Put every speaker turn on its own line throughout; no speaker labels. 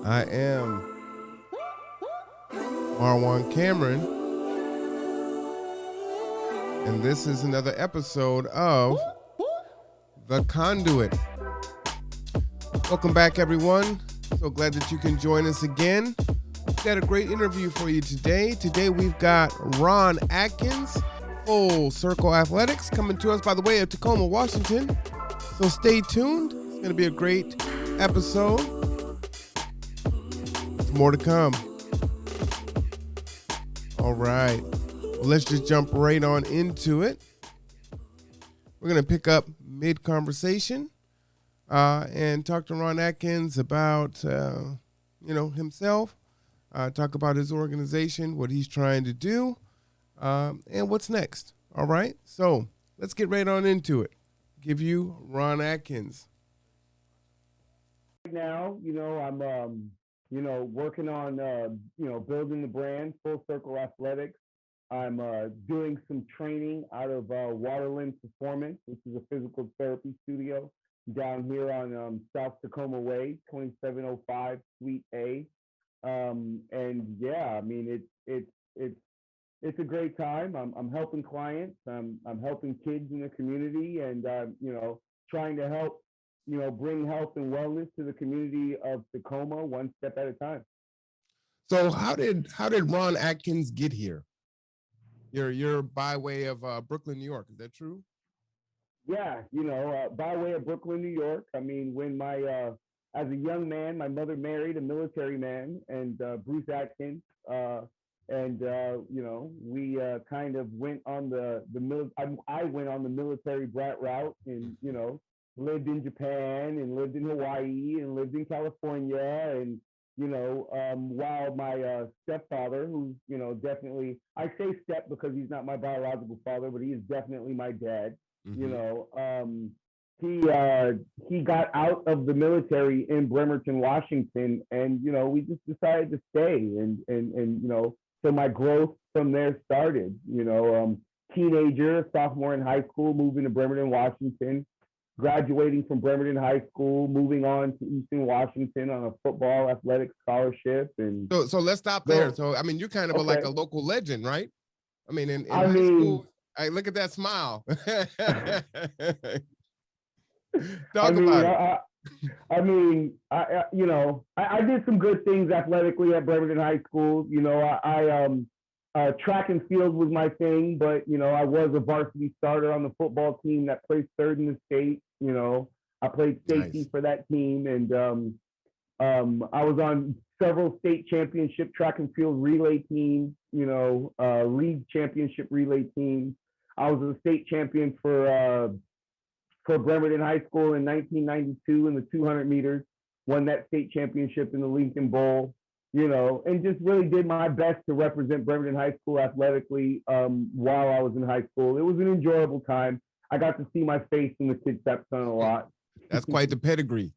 I am Marwan Cameron, and this is another episode of The Conduit. Welcome back, everyone. So glad that you can join us again. We've got a great interview for you today. Today we've got Ron Atkins, Full Circle Athletics, coming to us by the way of Tacoma, Washington. So stay tuned. It's going to be a great episode. There's more to come. All right. Well, let's just jump right on into it. We're going to pick up mid-conversation and talk to Ron Atkins about, himself, talk about his organization, what he's trying to do, and what's next. All right. So let's get right on into it. Give you Ron Atkins.
Right now, I'm, working on, building the brand, Full Circle Athletics. I'm doing some training out of Waterland Performance, which is a physical therapy studio down here on South Tacoma Way, 2705 Suite A. And yeah, I mean, it's a great time. I'm helping clients. I'm helping kids in the community, and trying to help bring health and wellness to the community of Tacoma one step at a time.
So how did Ron Atkins get here? You're by way of Brooklyn, New York. Is that true?
Yeah, by way of Brooklyn, New York. I mean, when as a young man, my mother married a military man, and Bruce Atkins, we kind of went on I went on the military brat route, and lived in Japan and lived in Hawaii and lived in California, and while my stepfather, who's definitely, I say step because he's not my biological father, but he is definitely my dad. Mm-hmm. He got out of the military in Bremerton, Washington, and we just decided to stay, and so my growth from there started. Teenager, sophomore in high school, moving to Bremerton, Washington, graduating from Bremerton High School, moving on to Eastern Washington on a football athletic scholarship. And
so let's stop there. So I mean, you're kind of like a local legend, right? I mean, in high school, I look at that smile. Talk about it.
I did some good things athletically at Bremerton High School. Track and field was my thing, but I was a varsity starter on the football team that placed third in the state. I played safety for that team, and I was on several state championship track and field relay teams. League championship relay teams. I was a state champion for Bremerton High School in 1992 in the 200 meters. Won that state championship in the Lincoln Bowl. And just really did my best to represent Bremerton High School athletically while I was in high school. It was an enjoyable time. I got to see my face in the Kid Step Son a lot.
That's quite the pedigree.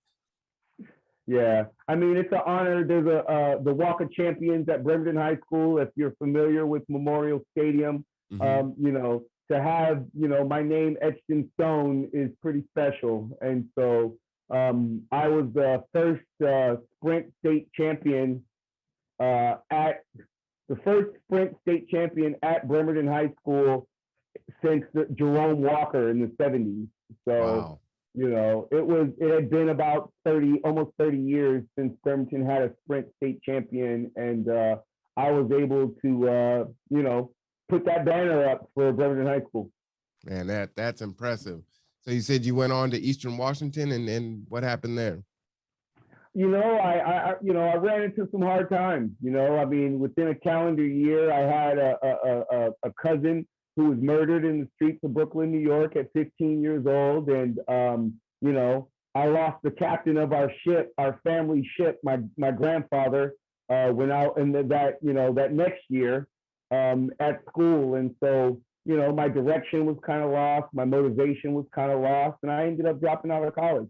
Yeah, I mean, it's an honor. There's the Walk of Champions at Bremerton High School. If you're familiar with Memorial Stadium, mm-hmm. To have my name etched in stone is pretty special. And so I was the first sprint state champion at Bremerton High School since Jerome Walker in the 70s. So, wow. It had been about almost 30 years since Bremerton had a sprint state champion. And I was able to, put that banner up for Bremerton High School.
Man, that's impressive. So you said you went on to Eastern Washington, and what happened there?
I ran into some hard times. I mean, within a calendar year, I had a cousin who was murdered in the streets of Brooklyn, New York at 15 years old. And, I lost the captain of our ship, our family ship. My grandfather went out in that next year at school. And so, my direction was kind of lost. My motivation was kind of lost. And I ended up dropping out of college.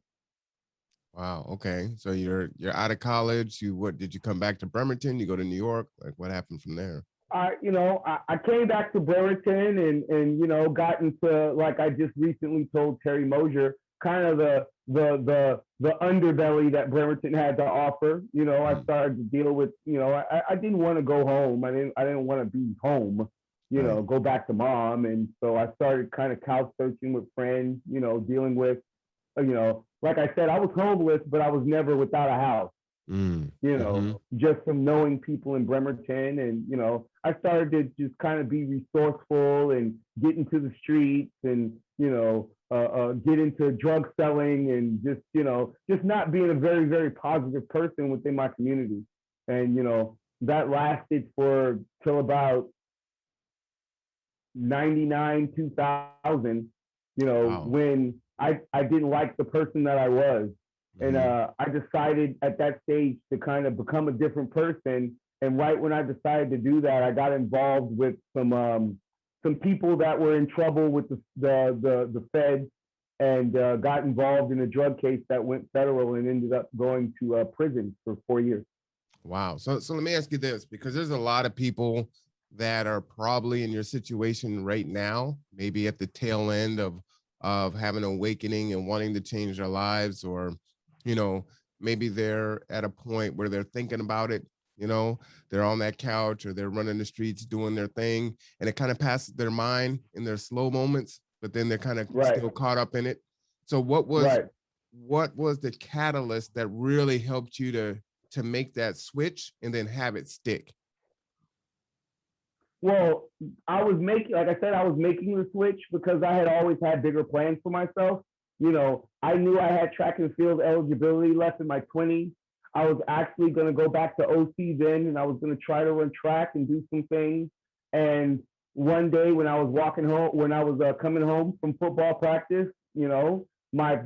Wow. Okay. So you're out of college. Did you come back to Bremerton? You go to New York? Like, what happened from there?
I came back to Bremerton and got into, like I just recently told Terry Mosier, kind of the underbelly that Bremerton had to offer. I started to deal with, I didn't want to go home. I didn't want to be home,
Right.
go back to mom. And so I started kind of couch searching with friends, dealing with, like I said, I was homeless, but I was never without a house.
Mm. Mm-hmm.
Just from knowing people in Bremerton. And, I started to just kind of be resourceful and get into the streets and, get into drug selling and just not being a very, very positive person within my community. And, that lasted for till about 99, 2000,
Wow.
when I didn't like the person that I was. And
Mm-hmm.
I decided at that stage to kind of become a different person. And right when I decided to do that, I got involved with some people that were in trouble with the feds, and got involved in a drug case that went federal and ended up going to prison for 4 years.
Wow. So let me ask you this, because there's a lot of people that are probably in your situation right now, maybe at the tail end of having an awakening and wanting to change their lives, or you know, maybe they're at a point where they're thinking about it, they're on that couch or they're running the streets doing their thing, and it kind of passes their mind in their slow moments, but then they're kind of
Right,
still caught up in it. So
right.
what was the catalyst that really helped you to make that switch and then have it stick?
Well, I was making, like I said, I was making the switch because I had always had bigger plans for myself. I knew I had track and field eligibility left in my 20s. I was actually going to go back to OC then, and I was going to try to run track and do some things. And one day when I was walking home, when I was coming home from football practice, my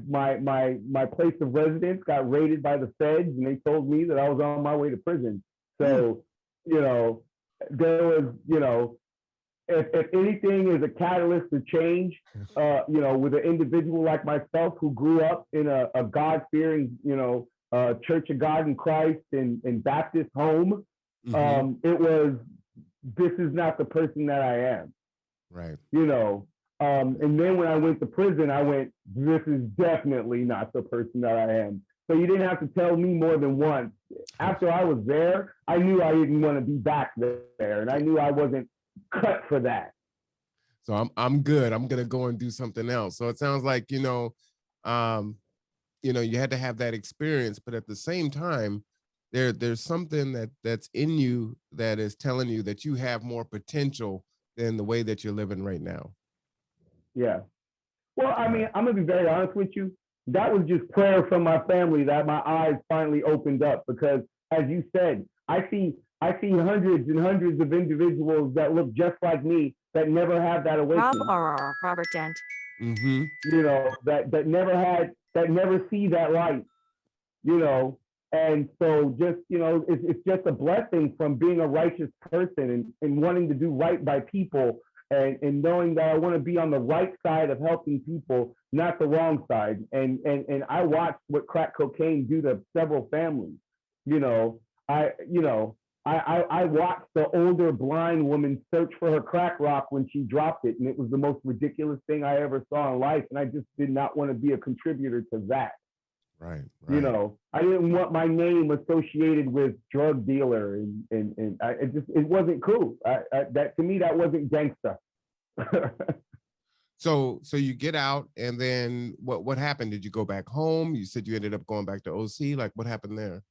place of residence got raided by the feds, and they told me that I was on my way to prison.
Hmm.
So, you know, there was, if anything is a catalyst to change, with an individual like myself who grew up in a God fearing, Church of God in Christ and Baptist home,
Mm-hmm.
it was, this is not the person that I am,
Right.
you know. And then when I went to prison, I went, this is definitely not the person that I am. So you didn't have to tell me more than once. After I was there, I knew I didn't want to be back there, and I knew I wasn't cut for that.
So I'm good. I'm gonna go and do something else. So it sounds like, um, you had to have that experience, but at the same time, there's something that's in you that is telling you that you have more potential than the way that you're living right now.
Yeah. Well, I
Right.
mean, I'm gonna be very honest with you. That was just prayer from my family that my eyes finally opened up, because, as you said, I see hundreds and hundreds of individuals that look just like me that never have that awakening.
Robert Dent.
Mm-hmm.
That never see that light. you know. And so just, it's just a blessing from being a righteous person, and wanting to do right by people, and knowing that I want to be on the right side of helping people, not the wrong side. And I watched what crack cocaine do to several families. You know, I, you know, I watched the older blind woman search for her crack rock when she dropped it. And it was the most ridiculous thing I ever saw in life. And I just did not want to be a contributor to that.
Right. Right.
I didn't want my name associated with drug dealer, it wasn't cool. That, to me, that wasn't gangster.
So you get out, and then what happened? Did you go back home? You said you ended up going back to OC. Like, what happened there?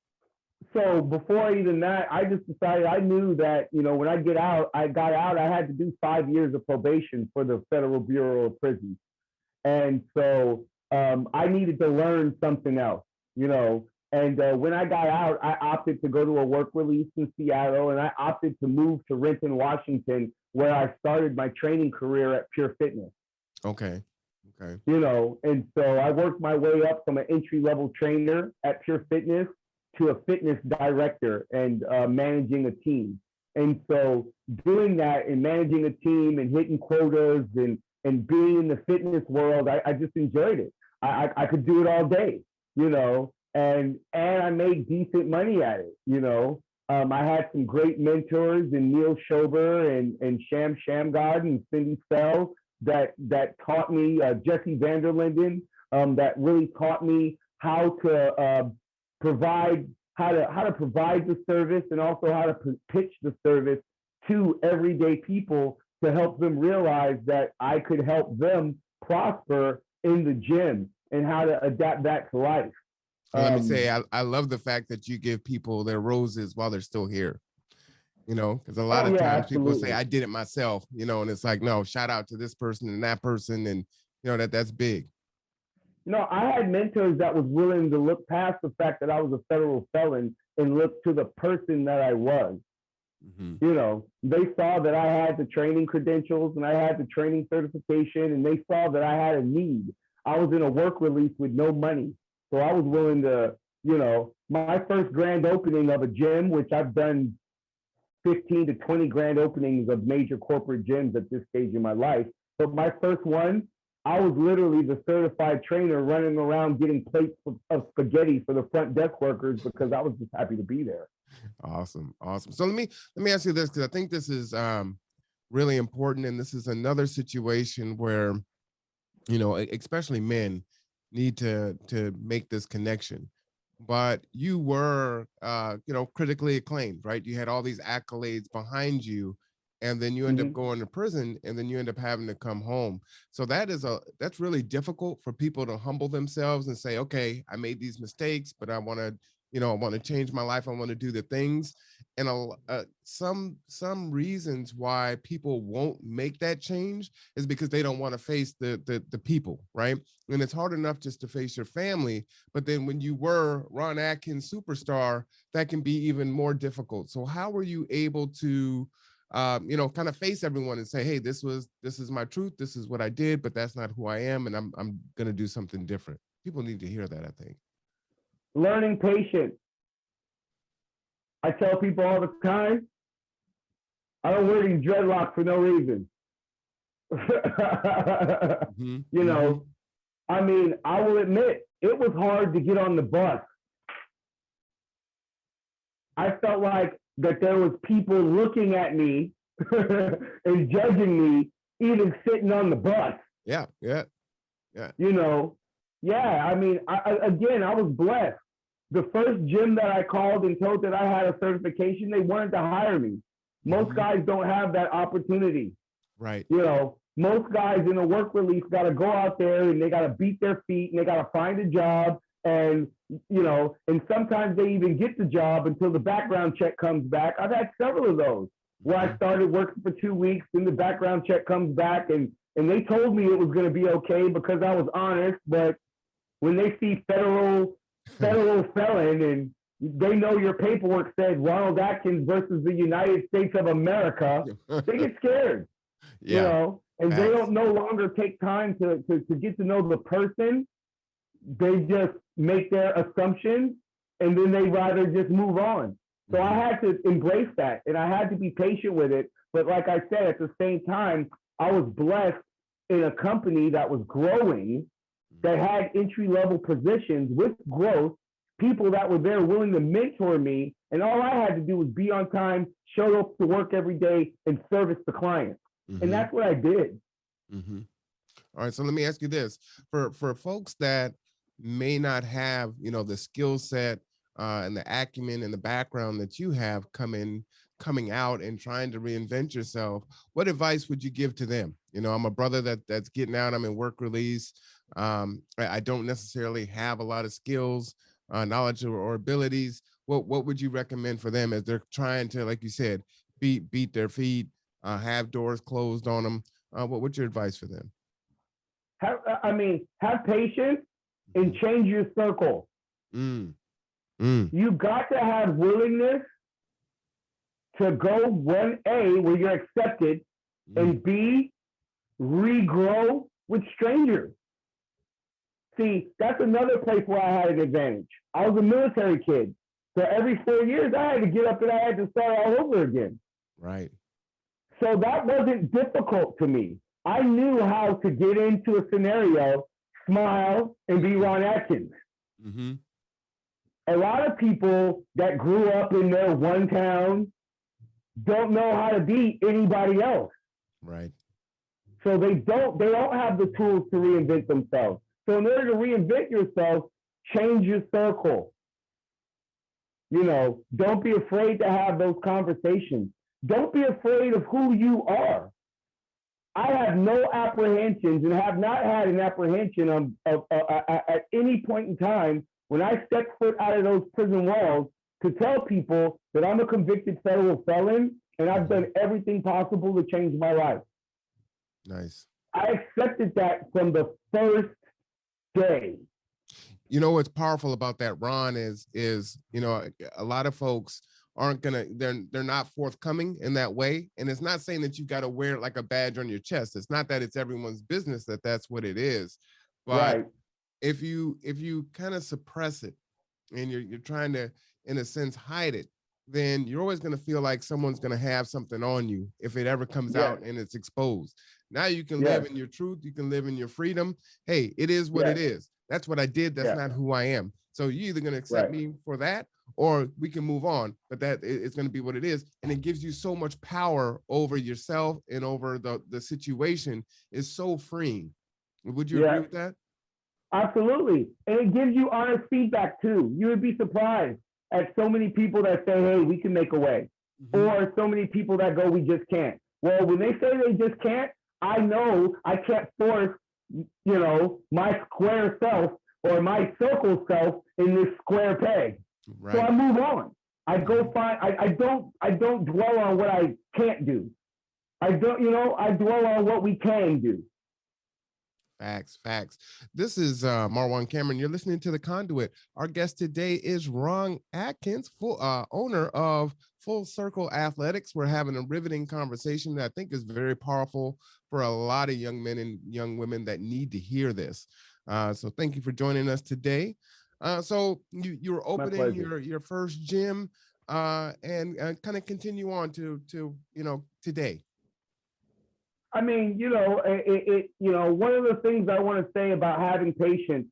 So before even that, I just decided, I knew that, when I got out, I had to do 5 years of probation for the Federal Bureau of Prisons. And so I needed to learn something else, you know. And when I got out, I opted to go to a work release in Seattle, and I opted to move to Renton, Washington, where I started my training career at Pure Fitness.
Okay. Okay.
And so I worked my way up from an entry level trainer at Pure Fitness to a fitness director, and managing a team. And so doing that and managing a team and hitting quotas, and being in the fitness world, I just enjoyed it. I could do it all day, and I made decent money at it. I had some great mentors in Neil Schober and Sham Shamgod and Cindy Spell that taught me, Jesse Vanderlinden, that really taught me how to provide how to provide the service and also how to pitch the service to everyday people to help them realize that I could help them prosper in the gym and how to adapt that to life.
Well, let me say, I love the fact that you give people their roses while they're still here. Because a lot of times people say, I did it myself, and it's like, no, shout out to this person and that person. And, that's big.
I had mentors that was willing to look past the fact that I was a federal felon and look to the person that I was. Mm-hmm. They saw that I had the training credentials and I had the training certification, and they saw that I had a need. I was in a work release with no money. So I was willing to, my first grand opening of a gym, which I've done 15 to 20 grand openings of major corporate gyms at this stage in my life. But my first one, I was literally the certified trainer running around getting plates of spaghetti for the front desk workers because I was just happy to be there.
Awesome. So let me ask you this, because I think this is really important, and this is another situation where, especially men need to make this connection. But you were, critically acclaimed, right? You had all these accolades behind you, and then you end up going to prison, and then you end up having to come home. So that's really difficult for people to humble themselves and say, okay, I made these mistakes, but I want to change my life. I want to do the things. And some reasons why people won't make that change is because they don't want to face the people, right? And it's hard enough just to face your family, but then when you were Ron Atkins superstar, that can be even more difficult. So how were you able to kind of face everyone and say, hey, this is my truth, this is what I did, but that's not who I am, and I'm gonna do something different? People need to hear that, I think.
Learning patience. I tell people all the time, I don't wear these dreadlocks for no reason. I mean, I will admit, it was hard to get on the bus. I felt like that there was people looking at me and judging me, even sitting on the bus.
Yeah.
I mean, I was blessed. The first gym that I called and told that I had a certification, they wanted to hire me. Most guys don't have that opportunity.
Right.
Most guys in a work release got to go out there and they got to beat their feet and they got to find a job. And, and sometimes they even get the job until the background check comes back. I've had several of those where I started working for 2 weeks and the background check comes back and they told me it was going to be okay because I was honest. But when they see federal felon and they know your paperwork said Ronald Atkins versus the United States of America, they get scared. And they don't no longer take time to get to know the person. They just make their assumptions and then they rather just move on. So I had to embrace that and I had to be patient with it. But like I said, at the same time, I was blessed in a company that was growing, that had entry-level positions with growth, people that were there willing to mentor me. And all I had to do was be on time, show up to work every day and service the clients. And that's what I did.
All right. So let me ask you this. For folks that may not have, the skill set and the acumen and the background that you have coming out and trying to reinvent yourself, what advice would you give to them? I'm a brother that's getting out. I'm in work release. I don't necessarily have a lot of skills, knowledge or abilities. What would you recommend for them as they're trying to, like you said, beat their feet, have doors closed on them? What's your advice for them?
Have patience and change your circle. You got to have willingness to go 1A where you're accepted and B, regrow with strangers. See, that's another place where I had an advantage. I was a military kid. So every 4 years I had to get up and I had to start all over again.
Right.
So that wasn't difficult to me. I knew how to get into a scenario, smile, and be Ron Atkins. A lot of people that grew up in their one town don't know how to be anybody else.
Right.
So they don't have the tools to reinvent themselves. So in order to reinvent yourself, change your circle. Don't be afraid to have those conversations. Don't be afraid of who you are. I have no apprehensions and have not had an apprehension at any point in time when I stepped foot out of those prison walls to tell people that I'm a convicted federal felon and I've done everything possible to change my life.
Nice.
I accepted that from the first day.
What's powerful about that, Ron, is a lot of folks aren't gonna, they're not forthcoming in that way. And it's not saying that you got to wear it like a badge on your chest. It's not that it's everyone's business that that's what it is. But
right.
if you kind of suppress it and you're trying to, in a sense, hide it, then you're always going to feel like someone's going to have something on you if it ever comes out and it's exposed. Now you can live in your truth. You can live in your freedom. Hey, it is what it is. That's what I did. That's not who I am. So you're either going to accept me for that, or we can move on, but that it's going to be what it is. And it gives you so much power over yourself and over the situation. Is so freeing. Would you agree with that?
Absolutely. And it gives you honest feedback too. You would be surprised at so many people that say, hey, we can make a way. Or so many people that go, we just can't. Well, when they say they just can't, I know I can't force, my square self or my circle self in this square peg. Right. So I move on. I go find, I don't dwell on what I can't do. I dwell on what we can do.
Facts. This is Marwan Cameron. You're listening to The Conduit. Our guest today is Ron Atkins, owner of Full Circle Athletics. We're having a riveting conversation that I think is very powerful for a lot of young men and young women that need to hear this. So thank you for joining us today. So you were opening your first gym and kind of continue on to today.
I mean, one of the things I want to say about having patience,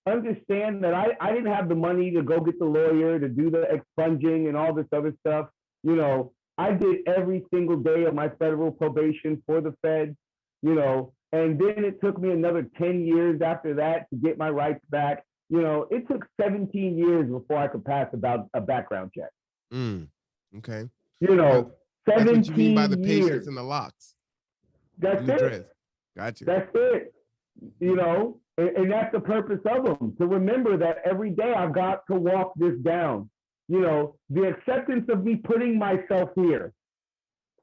understand that I didn't have the money to go get the lawyer, to do the expunging and all this other stuff. I did every single day of my federal probation for the Fed, and then it took me another 10 years after that to get my rights back. It took 17 years before I could pass a background check.
Okay.
17
that's what you mean by the
years.
patience and the locks.
That's it.
Gotcha.
That's it. And that's the purpose of them, to remember that every day I've got to walk this down. The acceptance of me putting myself here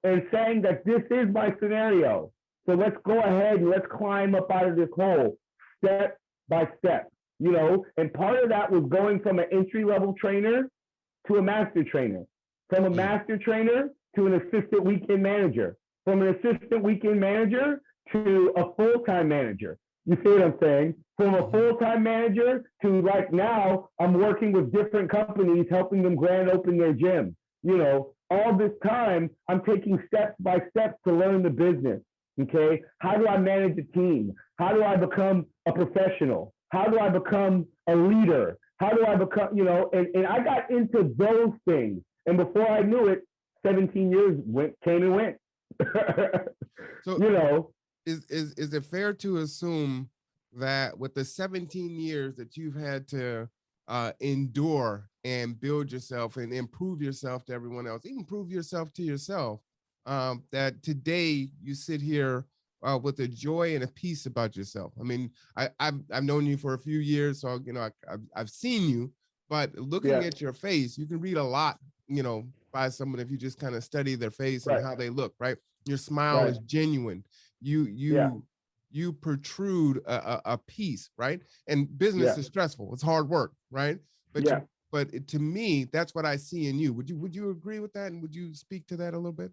and saying that this is my scenario. So let's go ahead and let's climb up out of this hole step by step. And part of that was going from an entry-level trainer to a master trainer, from a master trainer to an assistant weekend manager, from an assistant weekend manager to a full-time manager. You see what I'm saying? From a full-time manager to now I'm working with different companies, helping them grand open their gym. All this time I'm taking steps by steps to learn the business. Okay. How do I manage a team? How do I become a professional? How do I become a leader? How do I become, and I got into those things. And before I knew it, 17 years came and went.
So, is it fair to assume that with the 17 years that you've had to endure and build yourself and improve yourself to everyone else, even prove yourself to yourself, that today you sit here with a joy and a peace about yourself? I mean, I've known you for a few years, so I've seen you, but looking at your face, you can read a lot, by someone if you just kind of study their face and how they look, right? Your smile is genuine. You protrude a peace, right? And business is stressful. It's hard work, right? But but to me, that's what I see in you. Would you agree with that? And would you speak to that a little bit?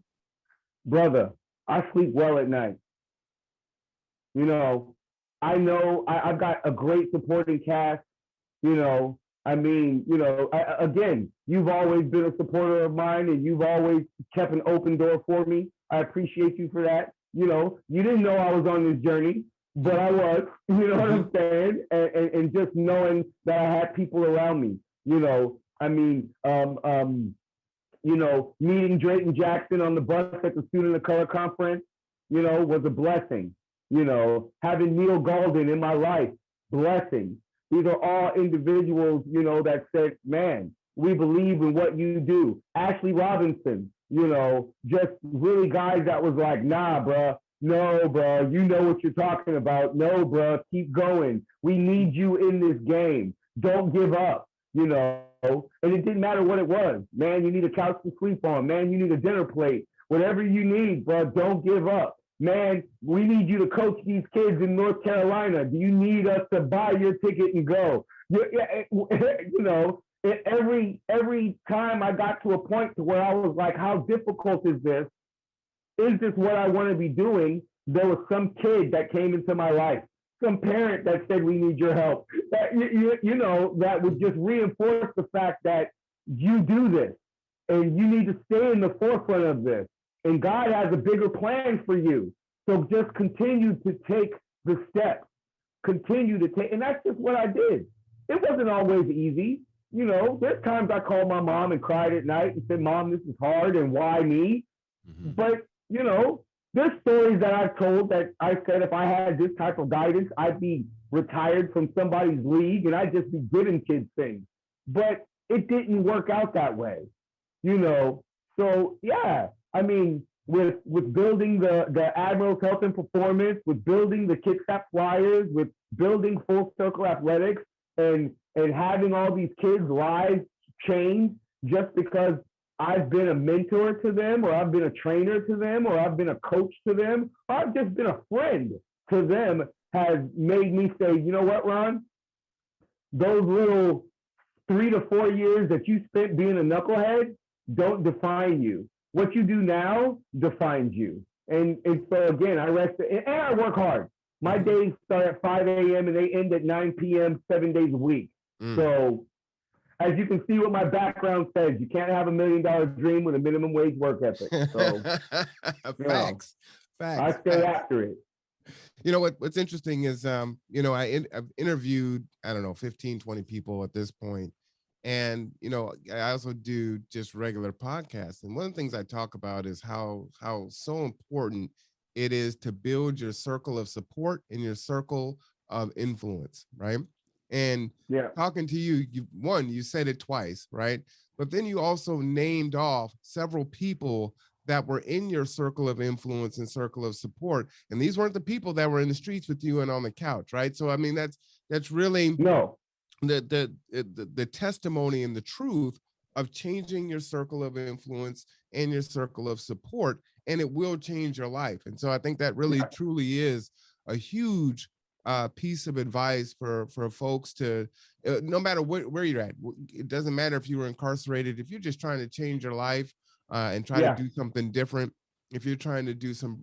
Brother, I sleep well at night. I know I've got a great supporting cast. Again, you've always been a supporter of mine and you've always kept an open door for me. I appreciate you for that. You didn't know I was on this journey, but I was, what I'm saying? And just knowing that I had people around me, meeting Drayton Jackson on the bus at the Student of Color Conference, was a blessing. Having Neil Golden in my life, blessings. These are all individuals, that said, man, we believe in what you do. Ashley Robinson, just really guys that was like, nah, bruh, no, bruh, you know what you're talking about. No, bruh, keep going. We need you in this game. Don't give up. And it didn't matter what it was. Man, you need a couch to sleep on. Man, you need a dinner plate. Whatever you need, bruh, don't give up. Man, we need you to coach these kids in North Carolina. Do you need us to buy your ticket and go? Every time I got to a point to where I was like, how difficult is this? Is this what I want to be doing? There was some kid that came into my life, some parent that said, we need your help. That would just reinforce the fact that you do this and you need to stay in the forefront of this. And God has a bigger plan for you. So just continue to take the steps, and that's just what I did. It wasn't always easy. There's times I called my mom and cried at night and said, Mom, this is hard and why me? Mm-hmm. But, there's stories that I've told that I said if I had this type of guidance, I'd be retired from somebody's league and I'd just be giving kids things. But it didn't work out that way, So, yeah, I mean, with building the Admirals Health and Performance, with building the Kickstart Flyers, with building Full Circle Athletics, and having all these kids' lives change just because I've been a mentor to them, or I've been a trainer to them, or I've been a coach to them, or I've just been a friend to them, has made me say, you know what, Ron? Those little 3 to 4 years that you spent being a knucklehead don't define you. What you do now defines you. And so again, I rest and I work hard. My days start at 5 a.m. and they end at 9 p.m. 7 days a week. So as you can see what my background says, you can't have $1 million dream with a minimum wage work ethic. So
Facts.
I stay after it.
What's interesting is, I've interviewed, 15, 20 people at this point. And, I also do just regular podcasts. And one of the things I talk about is how so important it is to build your circle of support and your circle of influence, right? And talking to you, you said it twice, right? But then you also named off several people that were in your circle of influence and circle of support. And these weren't the people that were in the streets with you and on the couch, right? So, I mean, that's really the testimony and the truth of changing your circle of influence and your circle of support, and it will change your life. And so I think that really truly is a huge piece of advice for folks to, no matter where you're at. It doesn't matter if you were incarcerated. If you're just trying to change your life and try to do something different, if you're trying to do some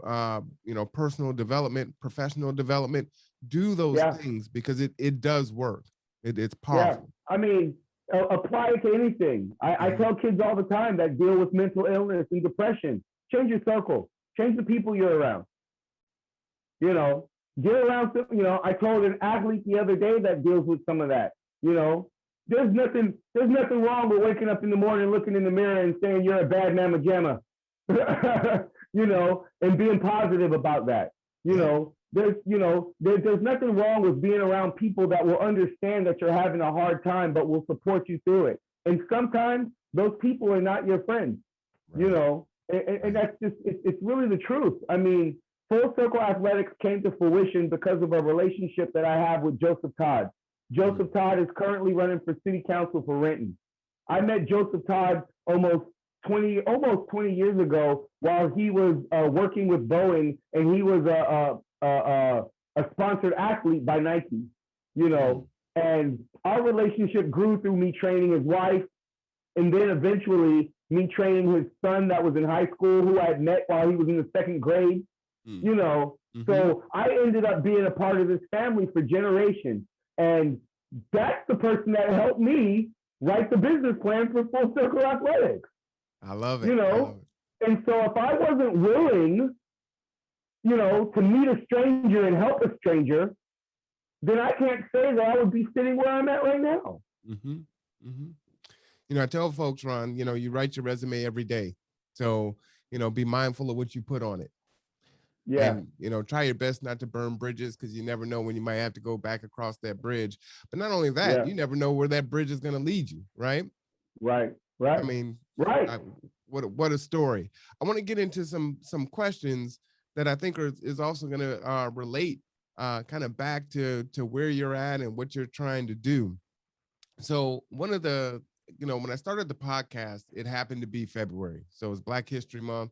personal development, professional development, do those things, because it does work. It's powerful.
I mean, apply it to anything. I tell kids all the time that deal with mental illness and depression, change your circle, change the people you're around. Get around some, I told an athlete the other day that deals with some of that. There's nothing wrong with waking up in the morning, looking in the mirror and saying you're a bad mamma jamma, and being positive about that. There's nothing wrong with being around people that will understand that you're having a hard time, but will support you through it. And sometimes those people are not your friends, and that's just, it's really the truth. I mean, Full Circle Athletics came to fruition because of a relationship that I have with Joseph Todd. Joseph Todd is currently running for city council for Renton. I met Joseph Todd almost 20 years ago while he was working with Boeing, and he was a sponsored athlete by Nike, and our relationship grew through me training his wife, and then eventually me training his son that was in high school, who I had met while he was in the second grade. So I ended up being a part of this family for generations. And that's the person that helped me write the business plan for Full Circle Athletics.
I love it.
And so if I wasn't willing, to meet a stranger and help a stranger, then I can't say that I would be sitting where I'm at right now.
I tell folks, Ron, you write your resume every day. So, be mindful of what you put on it.
Yeah.
And try your best not to burn bridges, because you never know when you might have to go back across that bridge. But not only that,
Yeah.
you never know where that bridge is going to lead you, right?
Right.
I
Right.
mean,
Right.
I, what a story. I want to get into some questions that I think is also going to relate kind of back to where you're at and what you're trying to do. So one of the when I started the podcast, it happened to be February, so it's Black History Month.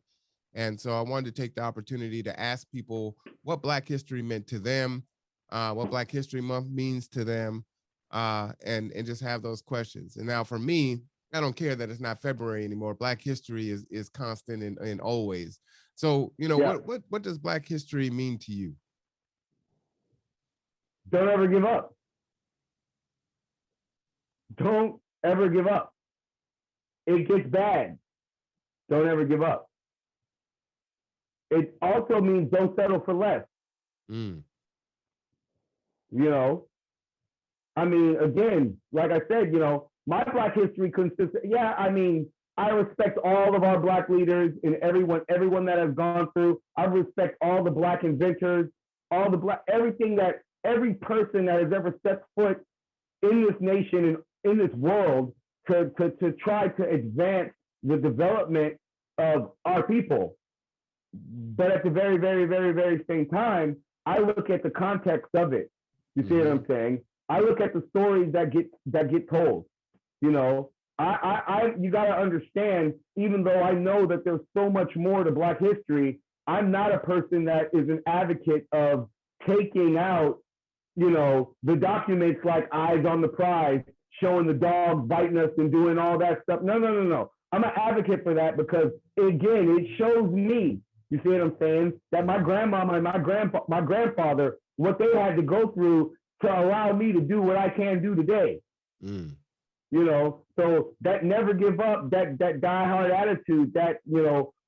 And so I wanted to take the opportunity to ask people what Black history meant to them, what Black History Month means to them, and just have those questions. And now for me, I don't care that it's not February anymore. Black history is constant and always. So
Yeah.
what does Black history mean to you?
Don't ever give up. Don't ever give up. It gets bad. Don't ever give up. It also means don't settle for less.
Mm.
You know, I mean, again, like I said, my Black history consists. Yeah, I mean, I respect all of our Black leaders and everyone that has gone through. I respect all the Black inventors, all the Black, everything that every person that has ever stepped foot in this nation and in this world to try to advance the development of our people. But at the very, very, very, very same time, I look at the context of it. You see what
Mm-hmm.
I'm saying? I look at the stories that get told. You know, you got to understand. Even though I know that there's so much more to Black history, I'm not a person that is an advocate of taking out, the documents like Eyes on the Prize, showing the dogs biting us and doing all that stuff. No, no, no, no. I'm an advocate for that because again, it shows me. You see what I'm saying? That my grandmama and my grandfather, what they had to go through to allow me to do what I can do today.
Mm.
So that never give up, that diehard attitude, that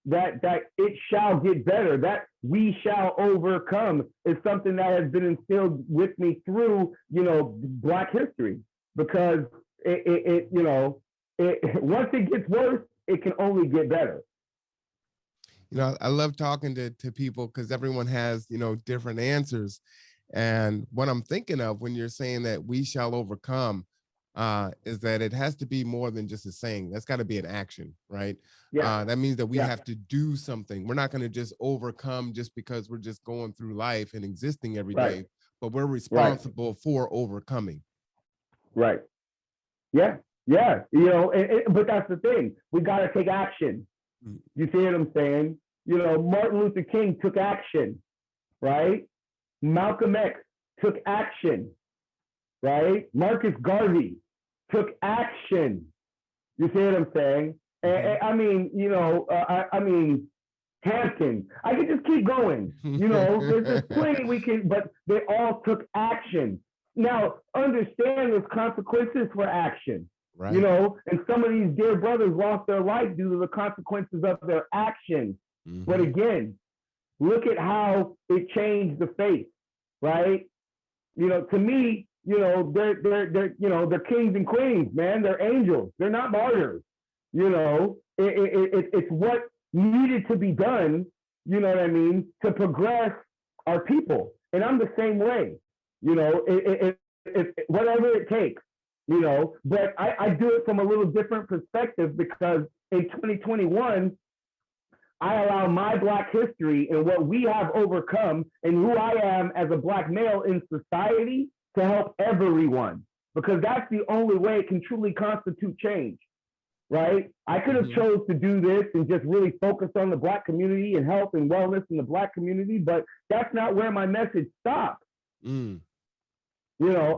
that it shall get better, that we shall overcome is something that has been instilled with me through Black history, because once it gets worse, it can only get better.
I love talking to people because everyone has different answers. And what I'm thinking of when you're saying that we shall overcome, is that it has to be more than just a saying. That's got to be an action, right?
Yeah.
That means that we
Yeah.
have to do something. We're not going to just overcome just because we're just going through life and existing every
Right.
day, but we're
Right.
responsible for overcoming.
Right. Yeah. Yeah. But that's the thing. We got to take action.
Mm.
You see what I'm saying? Martin Luther King took action, right? Malcolm X took action, right? Marcus Garvey took action. You see what I'm saying?
Mhm.
I mean, I mean, Hampton. I could just keep going. There's plenty we can, but they all took action. Now, understand there's consequences for action.
Right.
And some of these dear brothers lost their life due to the consequences of their actions. But
Mm-hmm.
again, look at how it changed the face, right? To me, they're kings and queens, man. They're angels. They're not martyrs. It's what needed to be done. You know what I mean? To progress our people, and I'm the same way. Whatever it takes. But I do it from a little different perspective because in 2021, I allow my Black history and what we have overcome and who I am as a Black male in society to help everyone, because that's the only way it can truly constitute change, right? I could have
Mm-hmm.
chose to do this and just really focus on the Black community and health and wellness in the Black community, but that's not where my message stops.
Mm.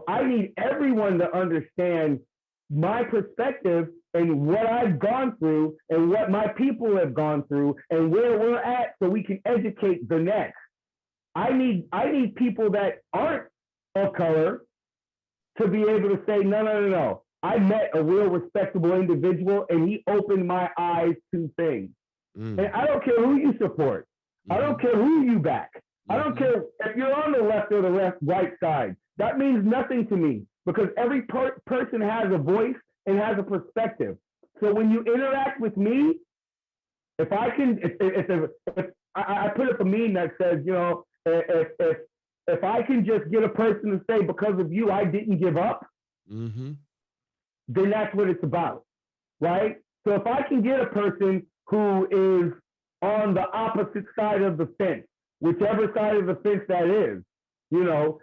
I need everyone to understand my perspective and what I've gone through and what my people have gone through and where we're at so we can educate the next. I need people that aren't of color to be able to say, no, no, no, no. I met a real respectable individual and he opened my eyes to things.
Mm.
And I don't care who you support.
Mm-hmm.
I don't care who you back.
Mm-hmm.
I don't care if you're on the left or the right side. That means nothing to me because every person has a voice and has a perspective. So when you interact with me, if I put up a meme that says, if I can just get a person to say because of you I didn't give up,
Mm-hmm.
then that's what it's about, right? So if I can get a person who is on the opposite side of the fence, whichever side of the fence that is,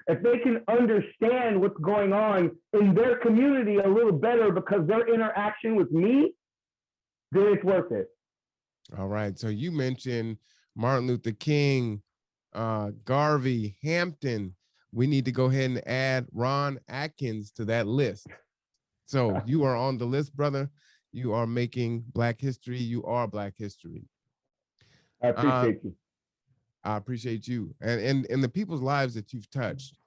if they can understand what's going on in their community a little better because their interaction with me, then it's worth it.
All right. So you mentioned Martin Luther King, Garvey, Hampton. We need to go ahead and add Ron Atkins to that list. So you are on the list, brother. You are making Black history. You are Black history.
I
Uh,
appreciate you.
I appreciate you and the people's lives that you've touched.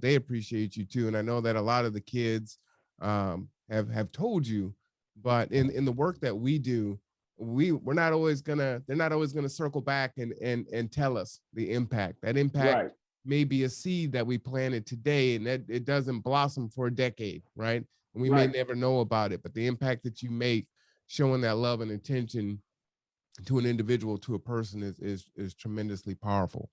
They appreciate you too. And I know that a lot of the kids have told you, but in the work that we do, we're not always gonna they're not always gonna circle back and tell us the impact. That impact
Right.
may be a seed that we planted today and that it doesn't blossom for a decade, right? And we may
Right.
never know about it, but the impact that you make showing that love and attention to an individual, to a person is tremendously powerful.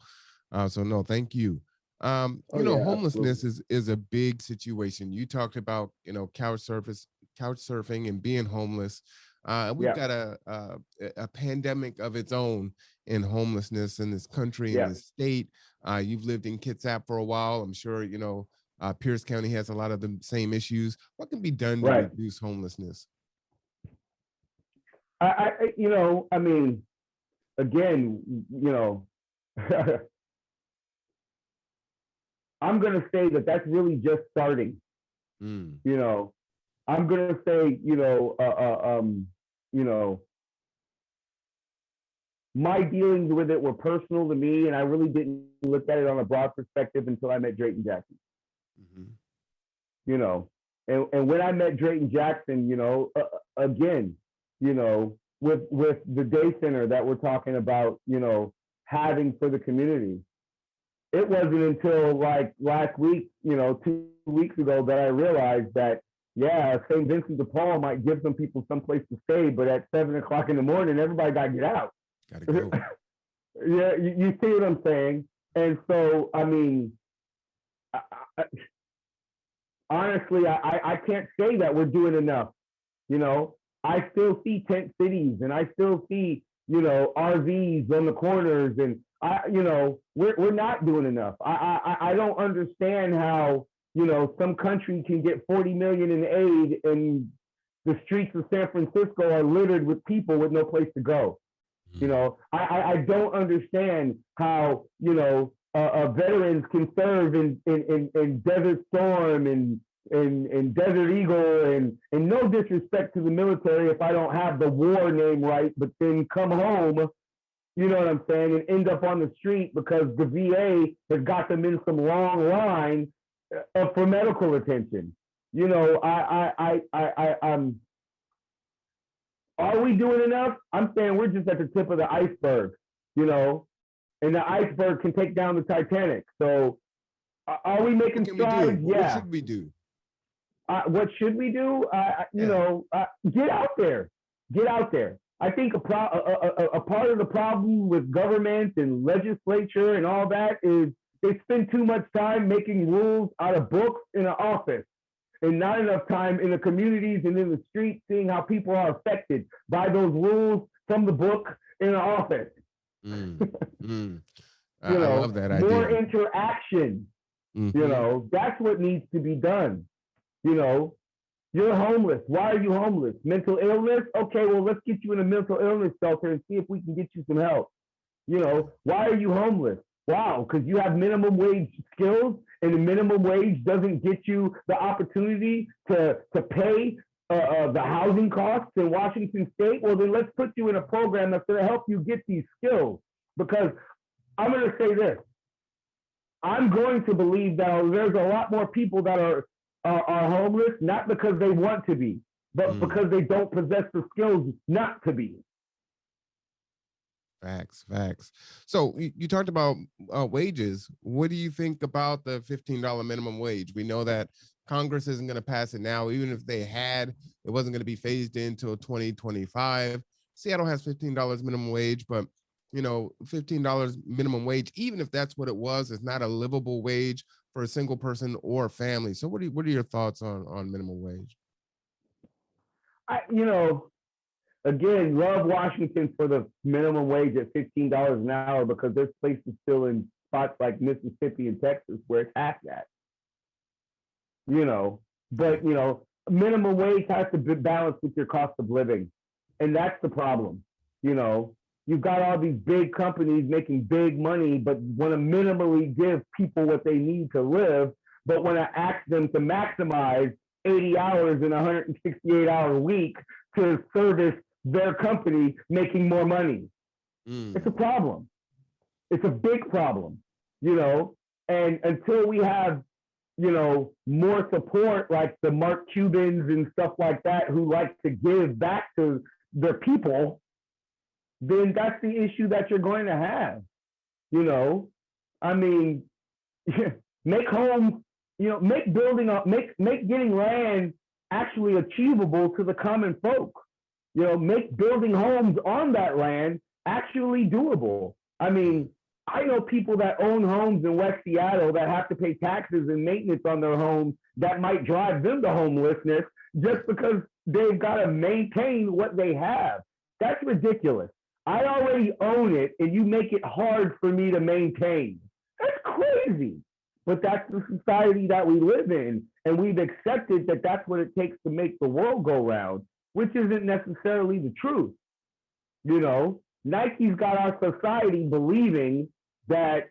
So no, thank you.
Oh yeah,
Homelessness
absolutely.
is a big situation. You talked about couch surfing and being homeless. We've
Yeah.
got a pandemic of its own in homelessness in this country, in
Yeah.
this state. You've lived in Kitsap for a while. I'm sure Pierce County has a lot of the same issues. What can be done to
Right.
reduce homelessness?
I mean, again, I'm going to say that that's really just starting.
Mm,
You know, I'm going to say, you know, my dealings with it were personal to me, and I really didn't look at it on a broad perspective until I met Drayton Jackson.
mm-hmm,
You know, and when I met Drayton Jackson, again, with the day center that we're talking about, having for the community, it wasn't until like last week, 2 weeks ago, that I realized that, yeah, St. Vincent de Paul might give some people someplace to stay, but at 7 o'clock in the morning, everybody got to get out.
gotta go.
Yeah, you see what I'm saying? And so, I mean, I, I, honestly, I can't say that we're doing enough. I still see tent cities, and I still see, RVs on the corners, and we're not doing enough. I don't understand how, some country can get 40 million in aid and the streets of San Francisco are littered with people with no place to go.
Mm,
I don't understand how, veterans can serve in Desert Storm and Desert Eagle, and no disrespect to the military if I don't have the war name right, but then come home, you know what I'm saying, and end up on the street because the VA has got them in some long line for medical attention. I'm. Are we doing enough? I'm saying we're just at the tip of the iceberg, you know, and the iceberg can take down the Titanic. So, are we
what
making
can we do?
strides?
What
Yeah.
should we do?
What should we do?
Yeah.
Get out there. Get out there. I think a part of the problem with government and legislature and all that is they spend too much time making rules out of books in an office and not enough time in the communities and in the streets seeing how people are affected by those rules from the book in the office.
Mm, mm. I love that
More
idea.
interaction.
Mm-hmm.
That's what needs to be done. You know, you're homeless. Why are you homeless? Mental illness? Okay, well, let's get you in a mental illness shelter and see if we can get you some help. Why are you homeless? Wow, because you have minimum wage skills, and the minimum wage doesn't get you the opportunity to pay the housing costs in Washington State. Well, then let's put you in a program that's going to help you get these skills. Because I'm going to say this: I'm going to believe that there's a lot more people that are homeless, not because they want to be, but
Mm.
because they don't possess the skills not to be.
Facts, facts. So you talked about wages. What do you think about the $15 minimum wage? We know that Congress isn't going to pass it now. Even if they had, it wasn't going to be phased in until 2025. Seattle has $15 minimum wage, but $15 minimum wage, even if that's what it was, is not a livable wage for a single person or family. So what are your thoughts on minimum wage?
I, you know, again, love Washington for the minimum wage at $15 an hour because there's places still in spots like Mississippi and Texas where it's half that. You know, but minimum wage has to be balanced with your cost of living, and that's the problem. You know, you've got all these big companies making big money, but want to minimally give people what they need to live, but want to ask them to maximize 80 hours in a 168-hour week to service their company making more money. It's a problem. It's a big problem, and until we have more support like the Mark Cubans and stuff like that who like to give back to their people, then that's the issue that you're going to have. I mean, make homes, make building up, make getting land actually achievable to the common folk. Make building homes on that land actually doable. I mean, I know people that own homes in West Seattle that have to pay taxes and maintenance on their homes that might drive them to homelessness just because they've got to maintain what they have. That's ridiculous. I already own it and you make it hard for me to maintain. That's crazy. But that's the society that we live in. And we've accepted that that's what it takes to make the world go round, which isn't necessarily the truth. Nike's got our society believing that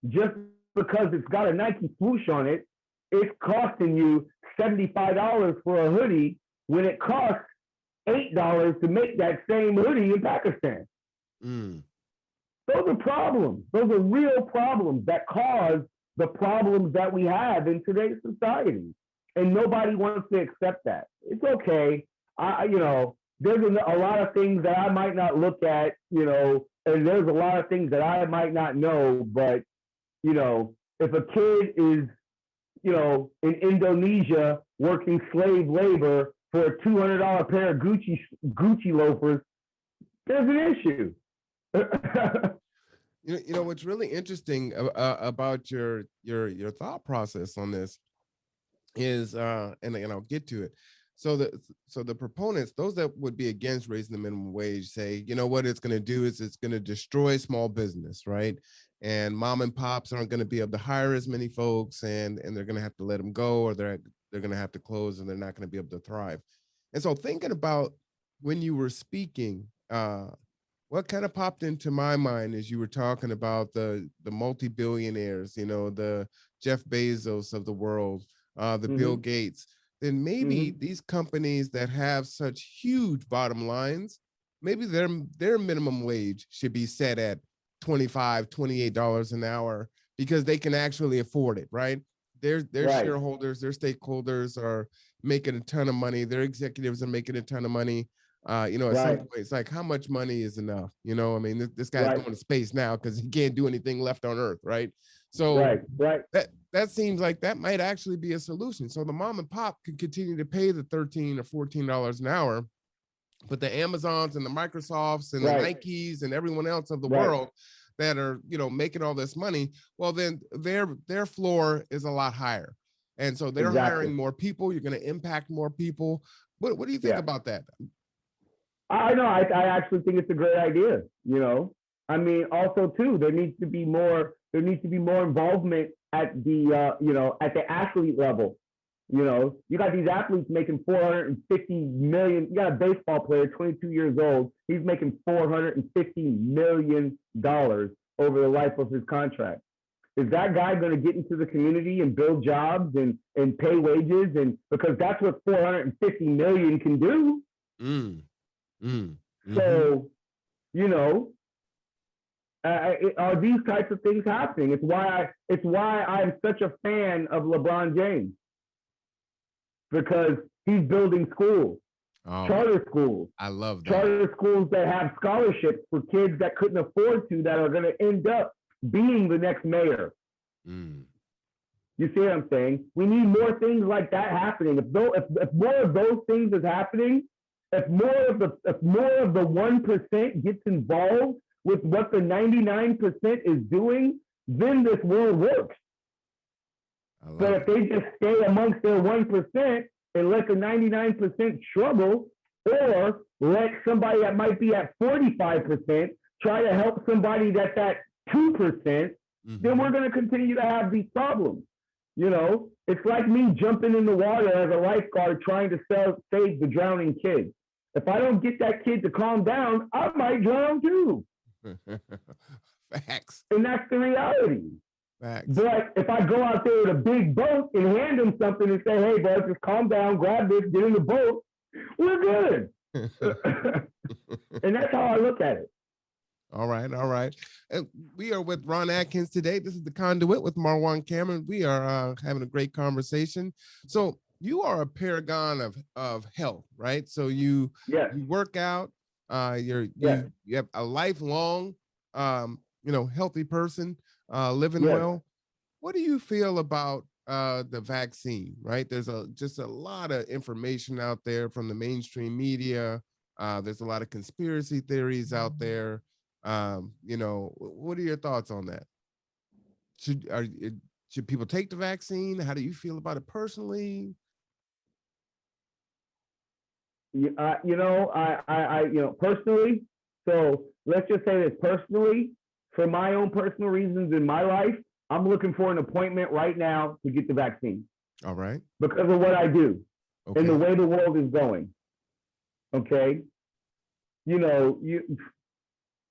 just because it's got a Nike swoosh on it, it's costing you $75 for a hoodie when it costs $8 to make that same hoodie in Pakistan. Those are problems. Those are real problems that cause the problems that we have in today's society. And nobody wants to accept that. It's okay. There's a lot of things that I might not look at, and there's a lot of things that I might not know, but, if a kid is, in Indonesia working slave labor for a $200 pair of Gucci loafers, there's an issue.
What's really interesting about your thought process on this is, and I'll get to it. So the proponents, those that would be against raising the minimum wage, say, what it's going to do is it's going to destroy small business, right? And mom and pops aren't going to be able to hire as many folks, and they're going to have to let them go, or they're going to have to close, and they're not going to be able to thrive. And so thinking about when you were speaking, what kind of popped into my mind as you were talking about the multi-billionaires, the Jeff Bezos of the world, the Bill Gates, then maybe these companies that have such huge bottom lines, maybe their minimum wage should be set at $25, $28 an hour because they can actually afford it, right? Their right. Shareholders, their stakeholders are making a ton of money. Their executives are making a ton of money. At right. some point, it's like, how much money is enough? I mean, this guy's right. going to space now because he can't do anything left on Earth, right? So right. That seems like that might actually be a solution. So the mom and pop could continue to pay the $13 or $14 an hour, but the Amazons and the Microsofts and right. the Nikes and everyone else of the right. world that are, making all this money, well, then their floor is a lot higher. And so they're exactly. hiring more people. You're going to impact more people. What do you think about that?
I know. I actually think it's a great idea. I mean, also too, there needs to be more involvement at the at the athlete level. You got these athletes making $450 million. You got a baseball player, 22 years old. He's making $450 million over the life of his contract. Is that guy going to get into the community and build jobs and pay wages? And because that's what $450 million can do. So, are these types of things happening? It's why I'm such a fan of LeBron James, because he's building schools, charter schools.
I love that.
Charter schools that have scholarships for kids that couldn't afford to, that are going to end up being the next mayor. You see what I'm saying? We need more things like that happening. If more of those things is happening, if more of the 1% gets involved with what the 99% is doing, then this world works. But if they just stay amongst their 1% and let the 99% struggle, or let somebody that might be at 45% try to help somebody that's at 2%, then we're going to continue to have these problems. You know, it's like me jumping in the water as a lifeguard trying to save the drowning kid. If I don't get that kid to calm down, I might drown too.
Facts.
And that's the reality.
Facts.
But if I go out there with a big boat and hand him something and say, hey, bro, just calm down, grab this, get in the boat, we're good. And that's how I look at it.
All right, all right. We are with Ron Atkins today. This is the Conduit with Marwan Cameron. We are having a great conversation. So you are a paragon of health, right? So you work out. You have a lifelong, healthy person, living well. What do you feel about the vaccine? Right? There's just a lot of information out there from the mainstream media. There's a lot of conspiracy theories out there. What are your thoughts on that? Should people take the vaccine? How do you feel about it personally?
Personally, so let's just say this personally, for my own personal reasons in my life, I'm looking for an appointment right now to get the vaccine.
All right.
Because of what I do and the way the world is going. Okay.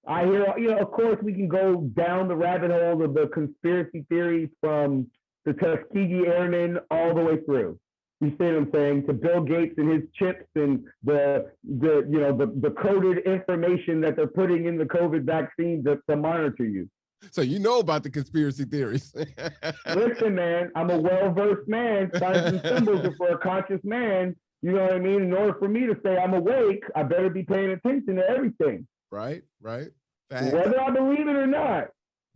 I hear, of course, we can go down the rabbit hole of the conspiracy theories from the Tuskegee Airmen all the way through. You see what I'm saying? To Bill Gates and his chips and the coded information that they're putting in the COVID vaccine to monitor you.
So you know about the conspiracy theories.
Listen, man, I'm a well-versed man. Signs and symbols are for a conscious man. You know what I mean? In order for me to say I'm awake, I better be paying attention to everything.
Right.
Facts. Whether I believe it or not,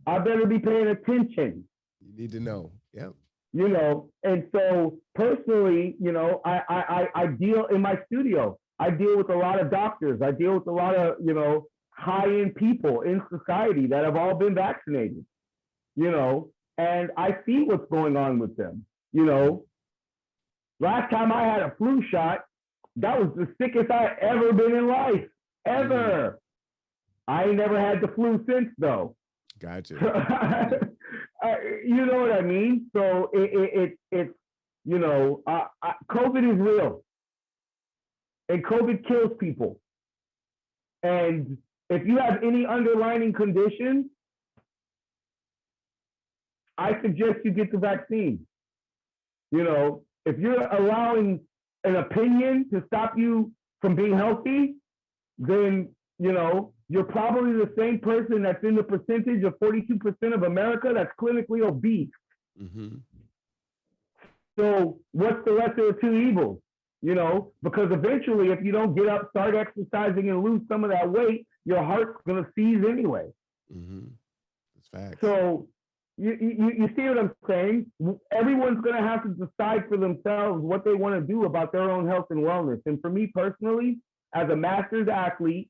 I better be paying attention.
You need to know. Yeah.
And so personally, I deal in my studio. I deal with a lot of doctors. I deal with a lot of, high-end people in society that have all been vaccinated, and I see what's going on with them. Last time I had a flu shot, that was the sickest I ever been in life, ever. I ain't never had the flu since, though.
Gotcha.
You know what I mean? So it's COVID is real, and COVID kills people. And if you have any underlying condition, I suggest you get the vaccine. If you're allowing an opinion to stop you from being healthy, then, you're probably the same person that's in the percentage of 42% of America that's clinically obese. So what's the lesser of two evils? Because eventually, if you don't get up, start exercising, and lose some of that weight, your heart's going to seize anyway.
That's facts.
So you see what I'm saying? Everyone's going to have to decide for themselves what they want to do about their own health and wellness. And for me personally, as a masters athlete,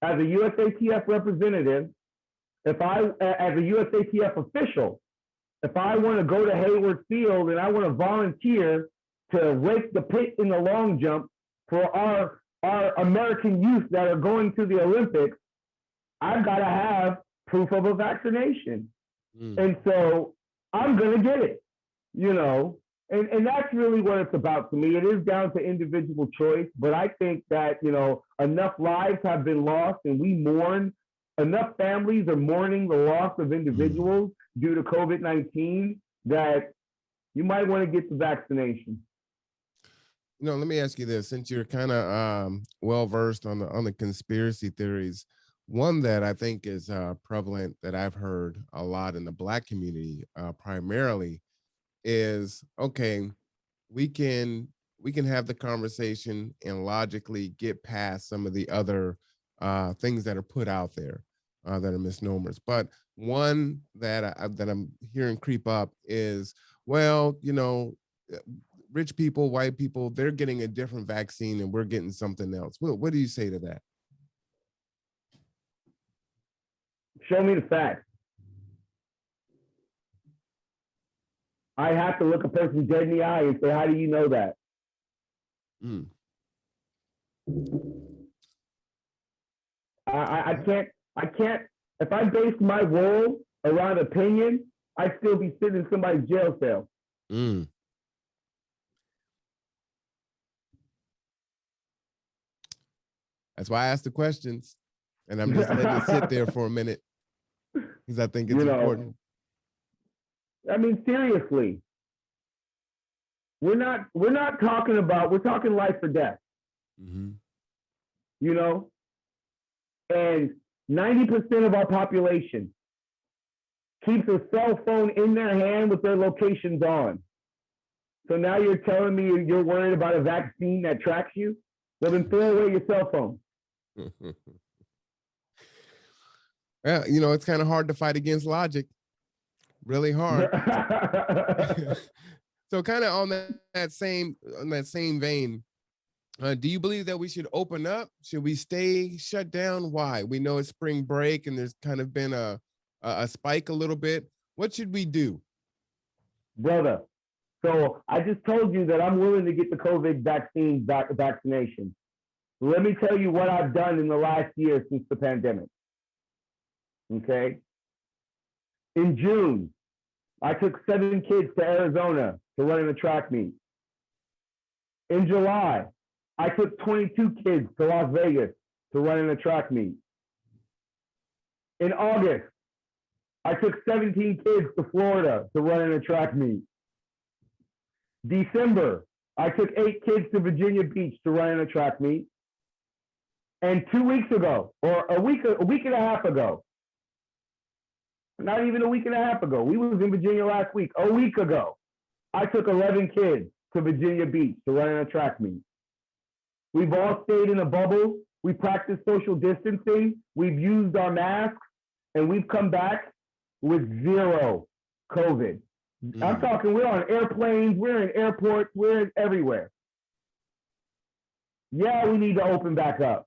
as a USATF representative, as a USATF official, if I want to go to Hayward Field and I want to volunteer to rake the pit in the long jump for our American youth that are going to the Olympics, I've got to have proof of a vaccination. And so I'm going to get it, and that's really what it's about to me. It is down to individual choice, but I think that, enough lives have been lost, and we mourn, enough families are mourning the loss of individuals due to COVID-19 that you might want to get the vaccination.
Let me ask you this, since you're kind of well-versed on the conspiracy theories, one that I think is prevalent that I've heard a lot in the Black community primarily is, okay, we can have the conversation and logically get past some of the other things that are put out there that are misnomers. But one that I'm hearing creep up is, well, rich people, white people, they're getting a different vaccine and we're getting something else. What do you say to that?
Show me the facts. I have to look a person dead in the eye and say, how do you know that?
Mm.
I can't, if I base my world around opinion, I'd still be sitting in somebody's jail cell.
Mm. That's why I asked the questions. And I'm just letting it sit there for a minute because I think it's important.
I mean, seriously. We're not talking about, we're talking life or death.
Mm-hmm.
You know? And 90% of our population keeps a cell phone in their hand with their locations on. So now you're telling me you're worried about a vaccine that tracks you? Well, then throw away your cell phone.
Yeah, you know, it's kind of hard to fight against logic. Really hard. So kind of on that same vein, do you believe that we should open up? Should we stay shut down? Why? We know it's spring break and there's kind of been a spike a little bit. What should we do?
Brother, so I just told you that I'm willing to get the COVID vaccination. Let me tell you what I've done in the last year since the pandemic. Okay? In June, I took 7 kids to Arizona to run in a track meet. In July, I took 22 kids to Las Vegas to run in a track meet. In August, I took 17 kids to Florida to run in a track meet. December, I took 8 kids to Virginia Beach to run in a track meet. And 2 weeks ago, or a week and a half ago, not even a week and a half ago, we was in Virginia last week, a week ago, I took 11 kids to Virginia Beach to run in a track meet. We've all stayed in a bubble. We practiced social distancing. We've used our masks, and we've come back with 0 COVID. I'm talking, we're on airplanes, we're in airports, we're everywhere. Yeah, we need to open back up.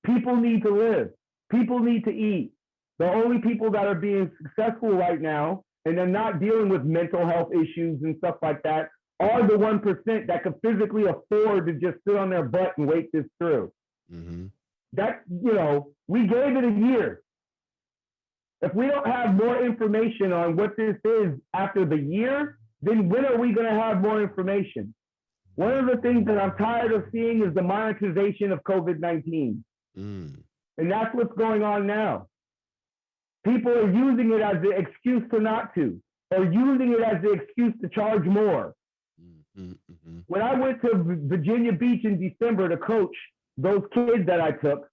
People need to live. People need to eat. The only people that are being successful right now, and they're not dealing with mental health issues and stuff like that, are the 1% that could physically afford to just sit on their butt and wait this through.
Mm-hmm.
That, you know, we gave it a year. If we don't have more information on what this is after the year, then when are we going to have more information? One of the things that I'm tired of seeing is the monetization of COVID-19. And that's what's going on now. People are using it as the excuse to not to, or using it as the excuse to charge more. Mm-hmm. When I went to Virginia Beach in December to coach those kids that I took,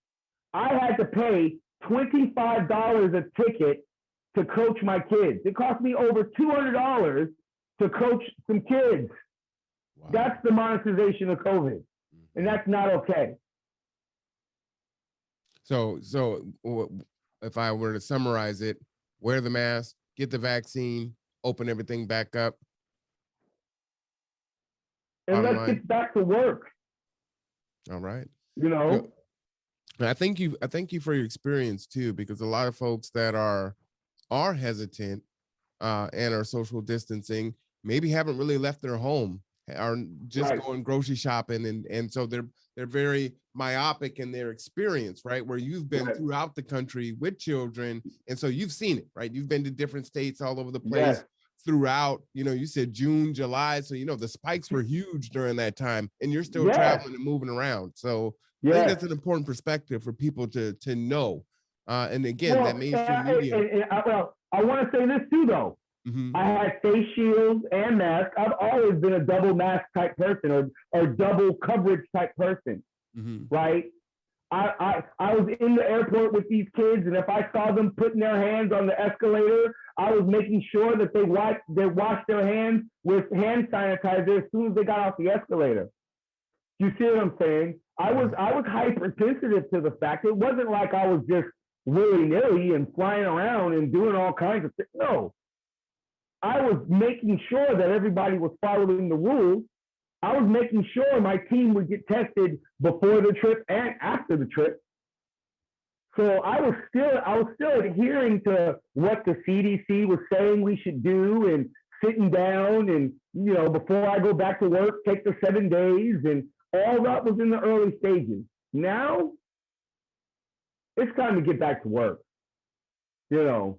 I had to pay $25 a ticket to coach my kids. It cost me over $200 to coach some kids. Wow. That's the monetization of COVID, and that's not okay.
So if I were to summarize it, wear the mask, get the vaccine, open everything back up.
And let's get back to work.
All right.
You know,
I thank you for your experience too, because a lot of folks that are hesitant and are social distancing maybe haven't really left their home, are just going grocery shopping, and so they're very myopic in their experience, right? Where you've been throughout the country with children, and so you've seen it, right? You've been to different states all over the place throughout, you know, you said June, July, so you know the spikes were huge during that time, and you're still traveling and moving around. So I think that's an important perspective for people to know. And again, that mainstream media.
I want to say this too, though. Mm-hmm. I had face shields and masks. I've always been a double mask type person, or double coverage type person, right? I was in the airport with these kids, and if I saw them putting their hands on the escalator, I was making sure that they washed their hands with hand sanitizer as soon as they got off the escalator. You see what I'm saying? I was hypersensitive to the fact. It wasn't like I was just willy-nilly and flying around and doing all kinds of things. No. I was making sure that everybody was following the rules. I was making sure my team would get tested before the trip and after the trip. So I was still adhering to what the CDC was saying we should do, and sitting down, and before I go back to work, take the 7 days, and all that was in the early stages. Now it's time to get back to work. You know,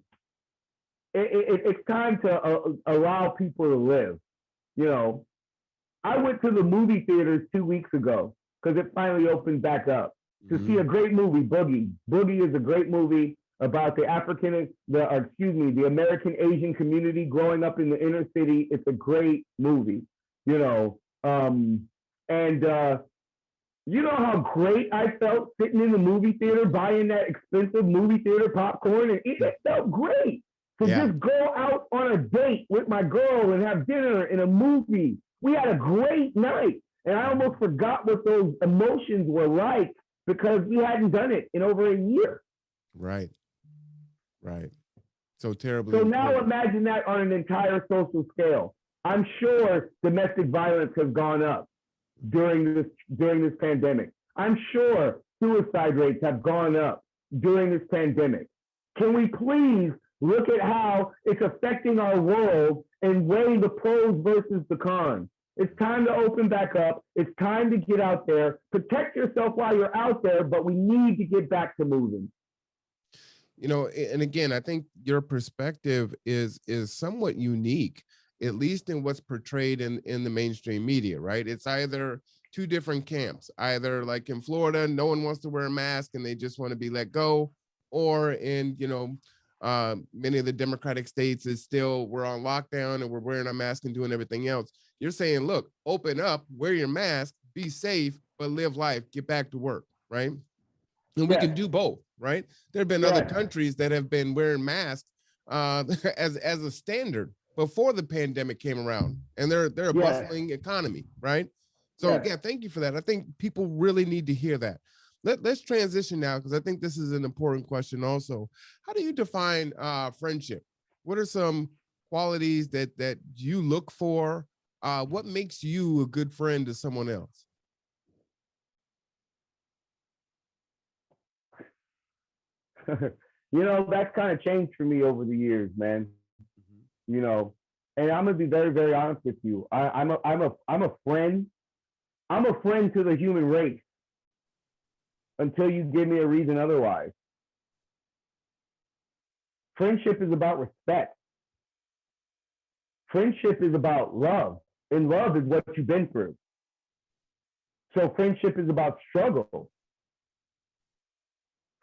it's time to allow people to live. You know, I went to the movie theaters 2 weeks ago because it finally opened back up to see a great movie, Boogie. Boogie is a great movie about the the American Asian community growing up in the inner city. It's a great movie, and you know how great I felt sitting in the movie theater buying that expensive movie theater popcorn, and it felt great to just go out on a date with my girl and have dinner in a movie. We had a great night, and I almost forgot what those emotions were like because we hadn't done it in over a year.
Right. So terribly.
So now imagine that on an entire social scale. I'm sure domestic violence has gone up during this pandemic. I'm sure suicide rates have gone up during this pandemic. Can we please look at how it's affecting our world and weigh the pros versus the cons? It's time to open back up. It's time to get out there. Protect yourself while you're out there, but we need to get back to moving.
And again, I think your perspective is somewhat unique, at least in what's portrayed in the mainstream media, right? It's either two different camps, either like in Florida, no one wants to wear a mask and they just want to be let go, or in, many of the Democratic states is still, we're on lockdown and we're wearing our mask and doing everything else. You're saying, look, open up, wear your mask, be safe, but live life, get back to work, right? And we can do both, right? There have been other countries that have been wearing masks as a standard before the pandemic came around, and they're a bustling economy, right? So thank you for that. I think people really need to hear that. Let's transition now, because I think this is an important question also. How do you define friendship? What are some qualities that you look for? What makes you a good friend to someone else?
That's kind of changed for me over the years, man. And I'm gonna be very, very honest with you. I'm a friend. I'm a friend to the human race until you give me a reason otherwise. Friendship is about respect. Friendship is about love, and love is what you've been through. So friendship is about struggle.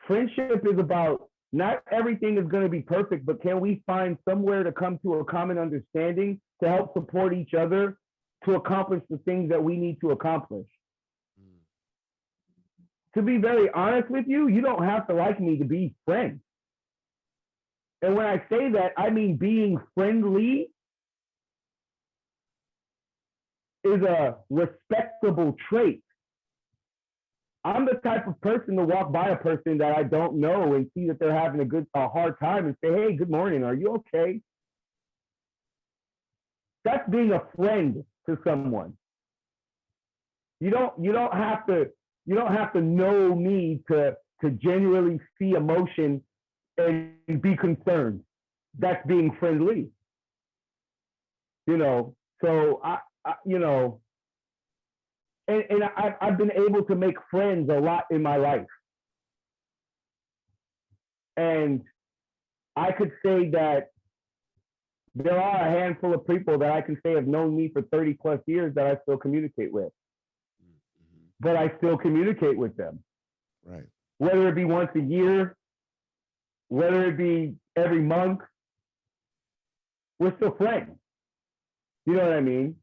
Friendship is about, not everything is going to be perfect, but can we find somewhere to come to a common understanding to help support each other to accomplish the things that we need to accomplish? To be very honest with you, you don't have to like me to be friends. And when I say that, I mean being friendly is a respectable trait. I'm the type of person to walk by a person that I don't know and see that they're having a hard time and say, "Hey, good morning. Are you okay?" That's being a friend to someone. You don't have to know me to genuinely see emotion and be concerned. That's being friendly. So And I've been able to make friends a lot in my life. And I could say that there are a handful of people that I can say have known me for 30 plus years that I still communicate with. But I still communicate with them.
Right.
Whether it be once a year, whether it be every month, we're still friends. You know what I mean?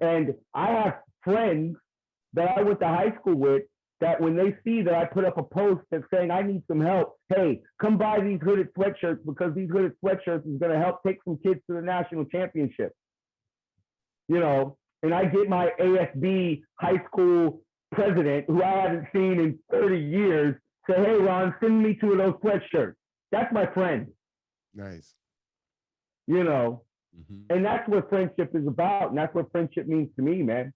And I have friends that I went to high school with that when they see that I put up a post that's saying I need some help, hey, come buy these hooded sweatshirts because these hooded sweatshirts is going to help take some kids to the national championship. And I get my ASB high school president, who I haven't seen in 30 years, say, "Hey, Ron, send me 2 of those sweatshirts." That's my friend.
Nice.
And that's what friendship is about. And that's what friendship means to me, man.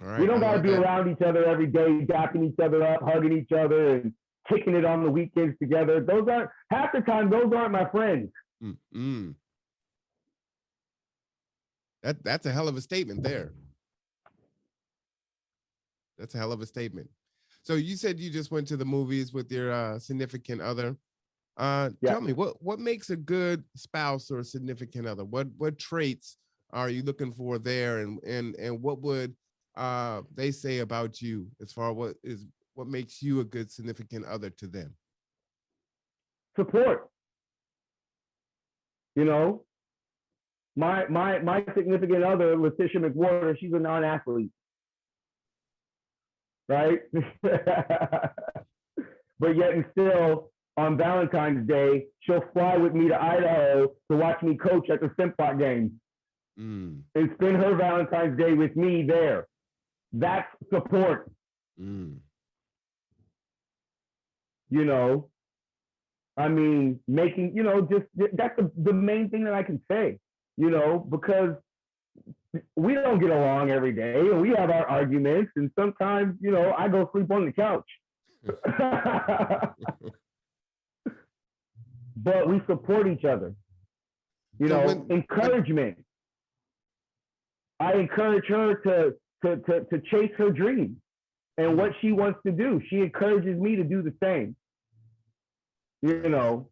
All right, we don't got to be around each other every day, dapping each other up, hugging each other, and kicking it on the weekends together. Those aren't, half the time, those aren't my friends.
Mm-mm. That's a hell of a statement there. That's a hell of a statement. So you said you just went to the movies with your significant other. Tell me what makes a good spouse or significant other? What traits are you looking for there, and what would they say about you as far as what makes you a good significant other to them?
Support. You know, my significant other, Letitia McWhorter, she's a non-athlete, right? But yet and still, on Valentine's Day, she'll fly with me to Idaho to watch me coach at the Simplot games and spend her Valentine's Day with me there. That's support. You know, I mean, making, you know, just that's the main thing that I can say, you know, because we don't get along every day and we have our arguments. And sometimes, you know, I go sleep on the couch. But we support each other. You know, encouragement. I encourage her to chase her dreams and what she wants to do. She encourages me to do the same. You know,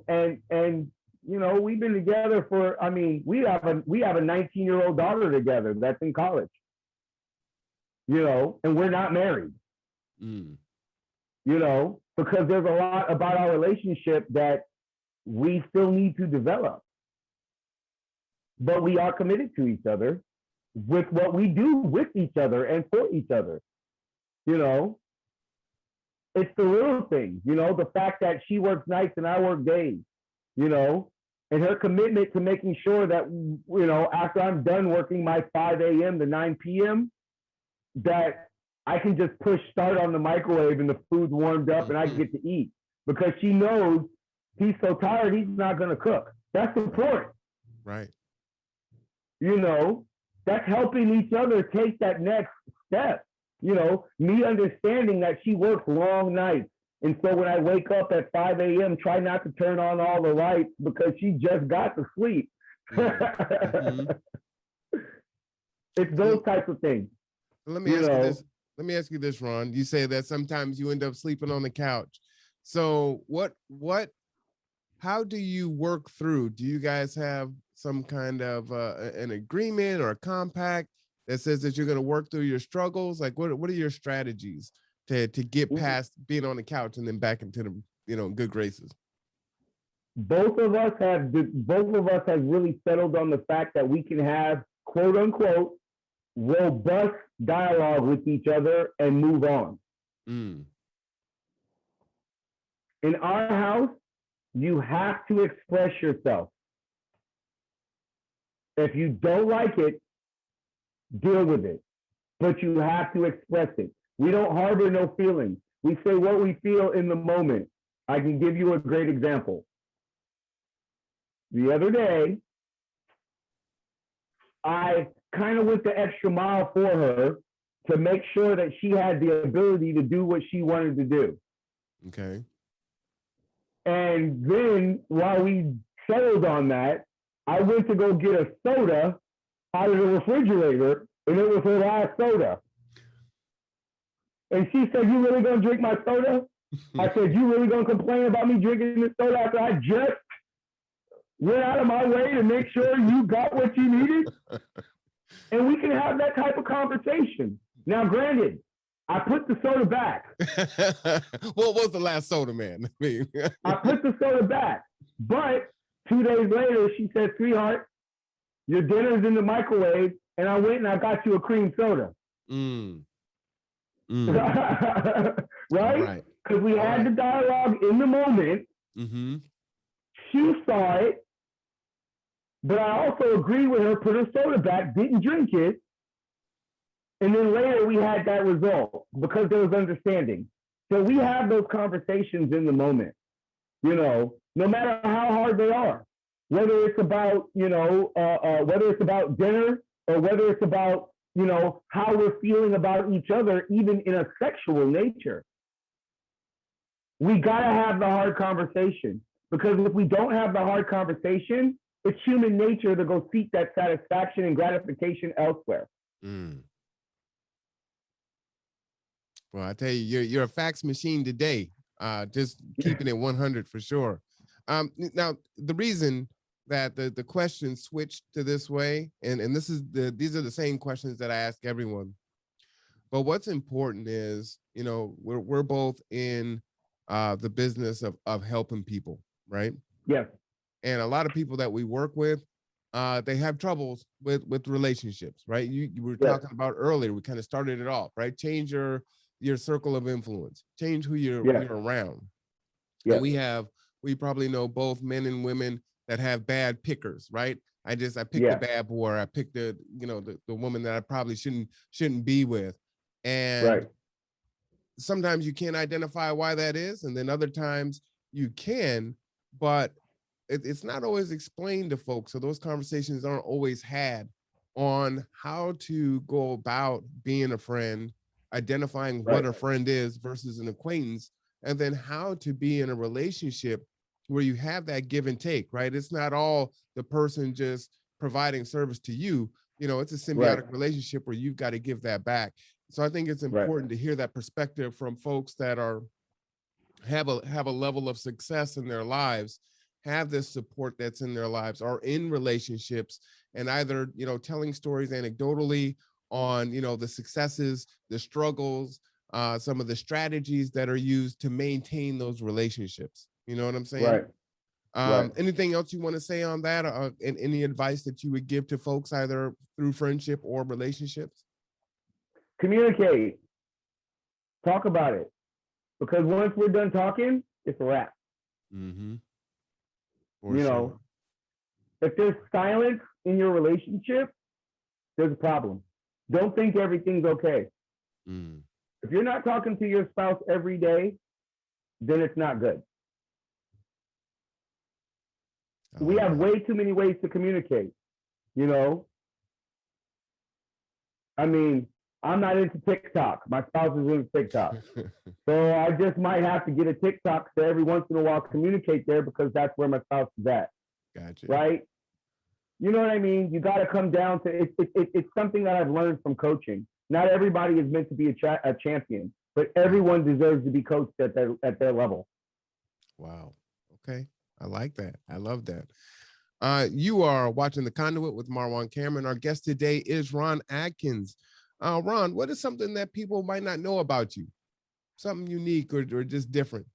and you know, we've been together for, I mean, we have a 19-year-old daughter together that's in college. You know, and we're not married. You know, because there's a lot about our relationship that we still need to develop. But we are committed to each other with what we do with each other and for each other. You know, it's the little things, you know, the fact that she works nights and I work days, you know, and her commitment to making sure that, you know, after I'm done working my 5 a.m. to 9 p.m., that I can just push start on the microwave and the food's warmed up and I get to eat, because she knows he's so tired he's not going to cook. That's support.
Right.
You know, that's helping each other take that next step. You know, me understanding that she works long nights. And so when I wake up at 5 a.m., try not to turn on all the lights because she just got to sleep. It's those types of things.
Let me ask you this. Let me ask you this, Ron. You say that sometimes you end up sleeping on the couch. So how do you work through? Do you guys have some kind of an agreement or a compact that says that you're going to work through your struggles? Like what are your strategies to get past being on the couch and then back into the, you know, good graces?
Both of us have really settled on the fact that we can have, quote unquote, robust dialogue with each other and move on. In our house, you have to express yourself. If you don't like it, deal with it. But you have to express it. We don't harbor no feelings. We say what we feel in the moment. I can give you a great example. The other day, I kind of went the extra mile for her to make sure that she had the ability to do what she wanted to do.
Okay.
And then while we settled on that, I went to go get a soda out of the refrigerator, and it was her last soda. And she said, "You really gonna drink my soda?" I said, "You really gonna complain about me drinking this soda after I just went out of my way to make sure you got what you needed?" And we can have that type of conversation. Now, granted, I put the soda back.
What was the last soda, man?
I put the soda back. But 2 days later, she said, "Sweetheart, your dinner's in the microwave," and I went and I got you a cream soda. Right? Because we had the dialogue in the moment. She saw it, but I also agreed with her, put her soda back, didn't drink it. And then later we had that result because there was understanding. So we have those conversations in the moment, you know, no matter how hard they are, whether it's about, you know, whether it's about dinner or whether it's about, you know, how we're feeling about each other, even in a sexual nature. We got to have the hard conversation, because if we don't have the hard conversation, it's human nature to go seek that satisfaction and gratification elsewhere.
Mm. Well, I tell you, you're a fax machine today. Just keeping it 100 for sure. Now the reason that the question switched to this way, and these are the same questions that I ask everyone. But what's important is, we're both in the business of helping people, right?
Yes.
And a lot of people that we work with, they have troubles with relationships, right? You were
Yes.
talking about earlier. We kind of started it off, right? Change your circle of influence, change who you're
Yes.
you're around. And
Yes.
we probably know both men and women that have bad pickers, right? I picked the
Yes.
bad boy, or I picked the woman that I probably shouldn't be with. And
Right.
sometimes you can't identify why that is, and then other times you can, but it's not always explained to folks. So those conversations aren't always had on how to go about being a friend, identifying what
Right.
a friend is versus an acquaintance, and then how to be in a relationship where you have that give and take, right? It's not all the person just providing service to you. It's a
Right.
symbiotic relationship where you've got to give that back. So I think it's
Right.
important to hear that perspective from folks that have a level of success in their lives, have this support that's in their lives, are in relationships, and either telling stories anecdotally on the successes, the struggles, some of the strategies that are used to maintain those relationships. You know what I'm saying?
Right. Right.
Anything else you want to say on that, and any advice that you would give to folks either through friendship or relationships?
Communicate. Talk about it. Because once we're done talking, it's a wrap.
Mm-hmm. For
You
sure.
know, if there's silence in your relationship, there's a problem. Don't think everything's okay.
Mm.
If you're not talking to your spouse every day, then it's not good. We have way too many ways to communicate. You know, I mean, I'm not into TikTok. My spouse is into TikTok. So I just might have to get a TikTok to every once in a while communicate there, because that's where my spouse is at.
Gotcha.
Right? You know what I mean? You got to come down to it's something that I've learned from coaching. Not everybody is meant to be a champion, but everyone deserves to be coached at their level.
Wow. Okay. I like that. I love that. You are watching The Conduit with Marwan Cameron. Our guest today is Ron Atkins. Ron, what is something that people might not know about you? Something unique or just different?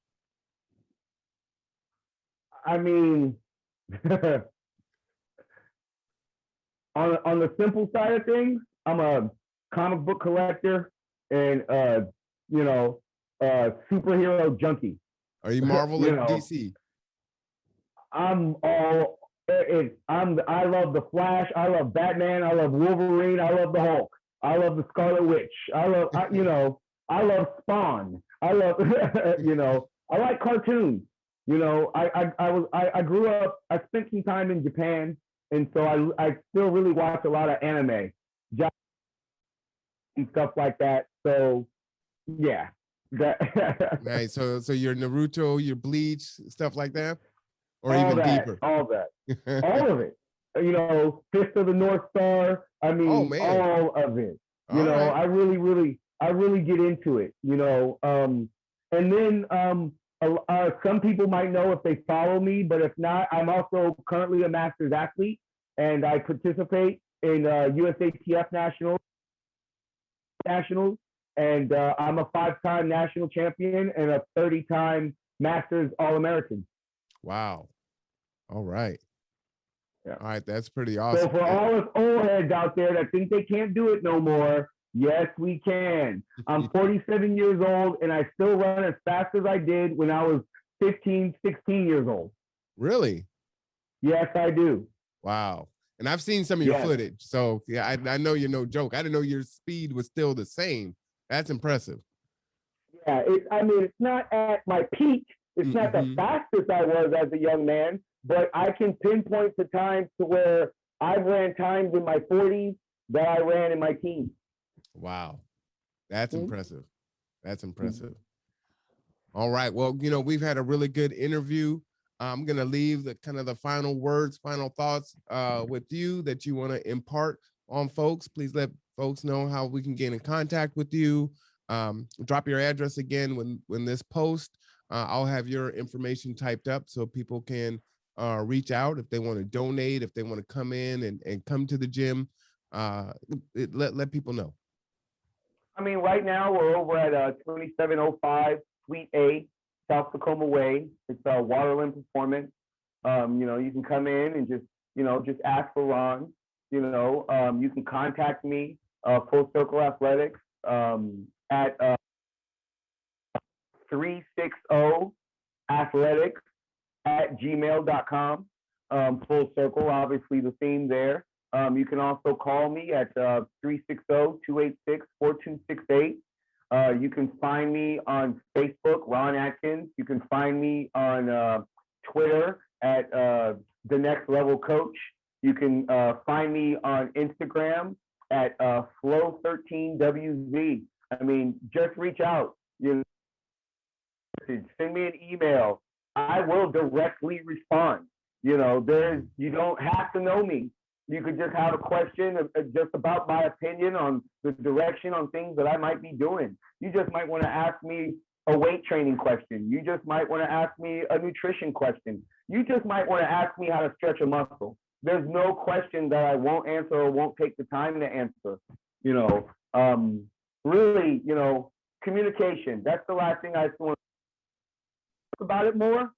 I mean, on the simple side of things, I'm a comic book collector and superhero junkie.
Are you Marvel or DC?
I'm all. I love the Flash. I love Batman. I love Wolverine. I love the Hulk. I love the Scarlet Witch. I love Spawn. I love I like cartoons. I grew up. I spent some time in Japan, and so I still really watch a lot of anime and stuff like that. So yeah.
Nice. So you're Naruto, you're Bleach, stuff like that, or
all
even
that,
deeper.
all of it. Fist of the North Star. I mean, all of it. Right. I really get into it. And then some people might know if they follow me, but if not, I'm also currently a masters athlete, and I participate in USATF nationals, and I'm a 5-time national champion and a 30-time Masters All-American.
Wow. All right.
Yeah.
All right. That's pretty awesome.
So for all us old heads out there that think they can't do it no more, yes, we can. I'm 47 years old, and I still run as fast as I did when I was 15, 16 years old.
Really?
Yes, I do.
Wow. And I've seen some of your footage. So yeah, I know you're no joke. I didn't know your speed was still the same. That's impressive.
Yeah, it's not at my peak. It's not the fastest I was as a young man, but I can pinpoint the times to where I ran times in my 40s that I ran in my teens.
Wow. That's impressive. That's impressive. All right. Well, we've had a really good interview. I'm gonna leave the kind of the final words, final thoughts with you that you want to impart on folks. Please let folks know how we can get in contact with you. Drop your address again when this post. I'll have your information typed up so people can reach out if they want to donate, if they want to come in and come to the gym. Let people know.
I mean, right now we're over at 2705 Suite A, South Tacoma Way. It's Waterland Performance. You can come in and just ask for Ron. You can contact me, Full Circle Athletics, at 360athletics at gmail.com. Full Circle, obviously the theme there. You can also call me at 360-286-4268. You can find me on Facebook, Ron Atkins. You can find me on Twitter at The Next Level Coach. You can find me on Instagram at Flow13WZ. I mean, just reach out. Send me an email. I will directly respond. You don't have to know me. You could just have a question just about my opinion on the direction on things that I might be doing. You just might want to ask me a weight training question. You just might want to ask me a nutrition question. You just might want to ask me how to stretch a muscle. There's no question that I won't answer or won't take the time to answer. Really, communication. That's the last thing I just want to talk about it more.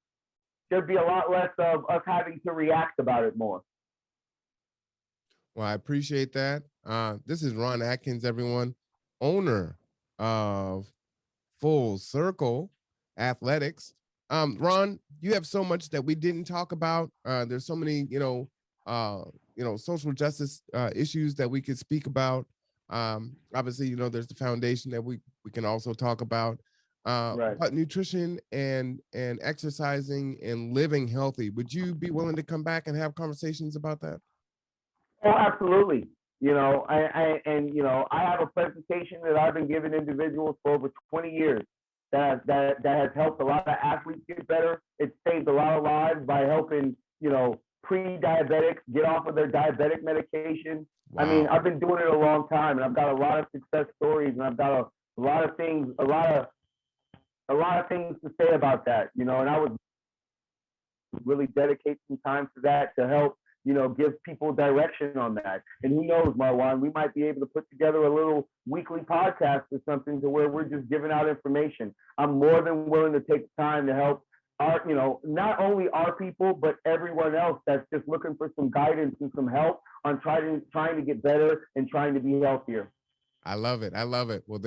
There'd be a lot less of us having to react about it more.
Well, I appreciate that. This is Ron Atkins, everyone, owner of Full Circle Athletics. Ron, you have so much that we didn't talk about. There's so many, social justice issues that we could speak about. Obviously, there's the foundation that we can also talk about.
Right.
But nutrition and exercising and living healthy. Would you be willing to come back and have conversations about that?
Oh, absolutely. I have a presentation that I've been giving individuals for over 20 years that has helped a lot of athletes get better. It's saved a lot of lives by helping, pre-diabetics get off of their diabetic medication. I mean,
Wow.
I've been doing it a long time, and I've got a lot of success stories, and I've got a lot of things, a lot of things to say about that. And I would really dedicate some time to that to help give people direction on that. And who knows, Marwan, we might be able to put together a little weekly podcast or something to where we're just giving out information. I'm more than willing to take the time to help not only our people, but everyone else that's just looking for some guidance and some help on trying to get better and trying to be healthier.
I love it. I love it. Well,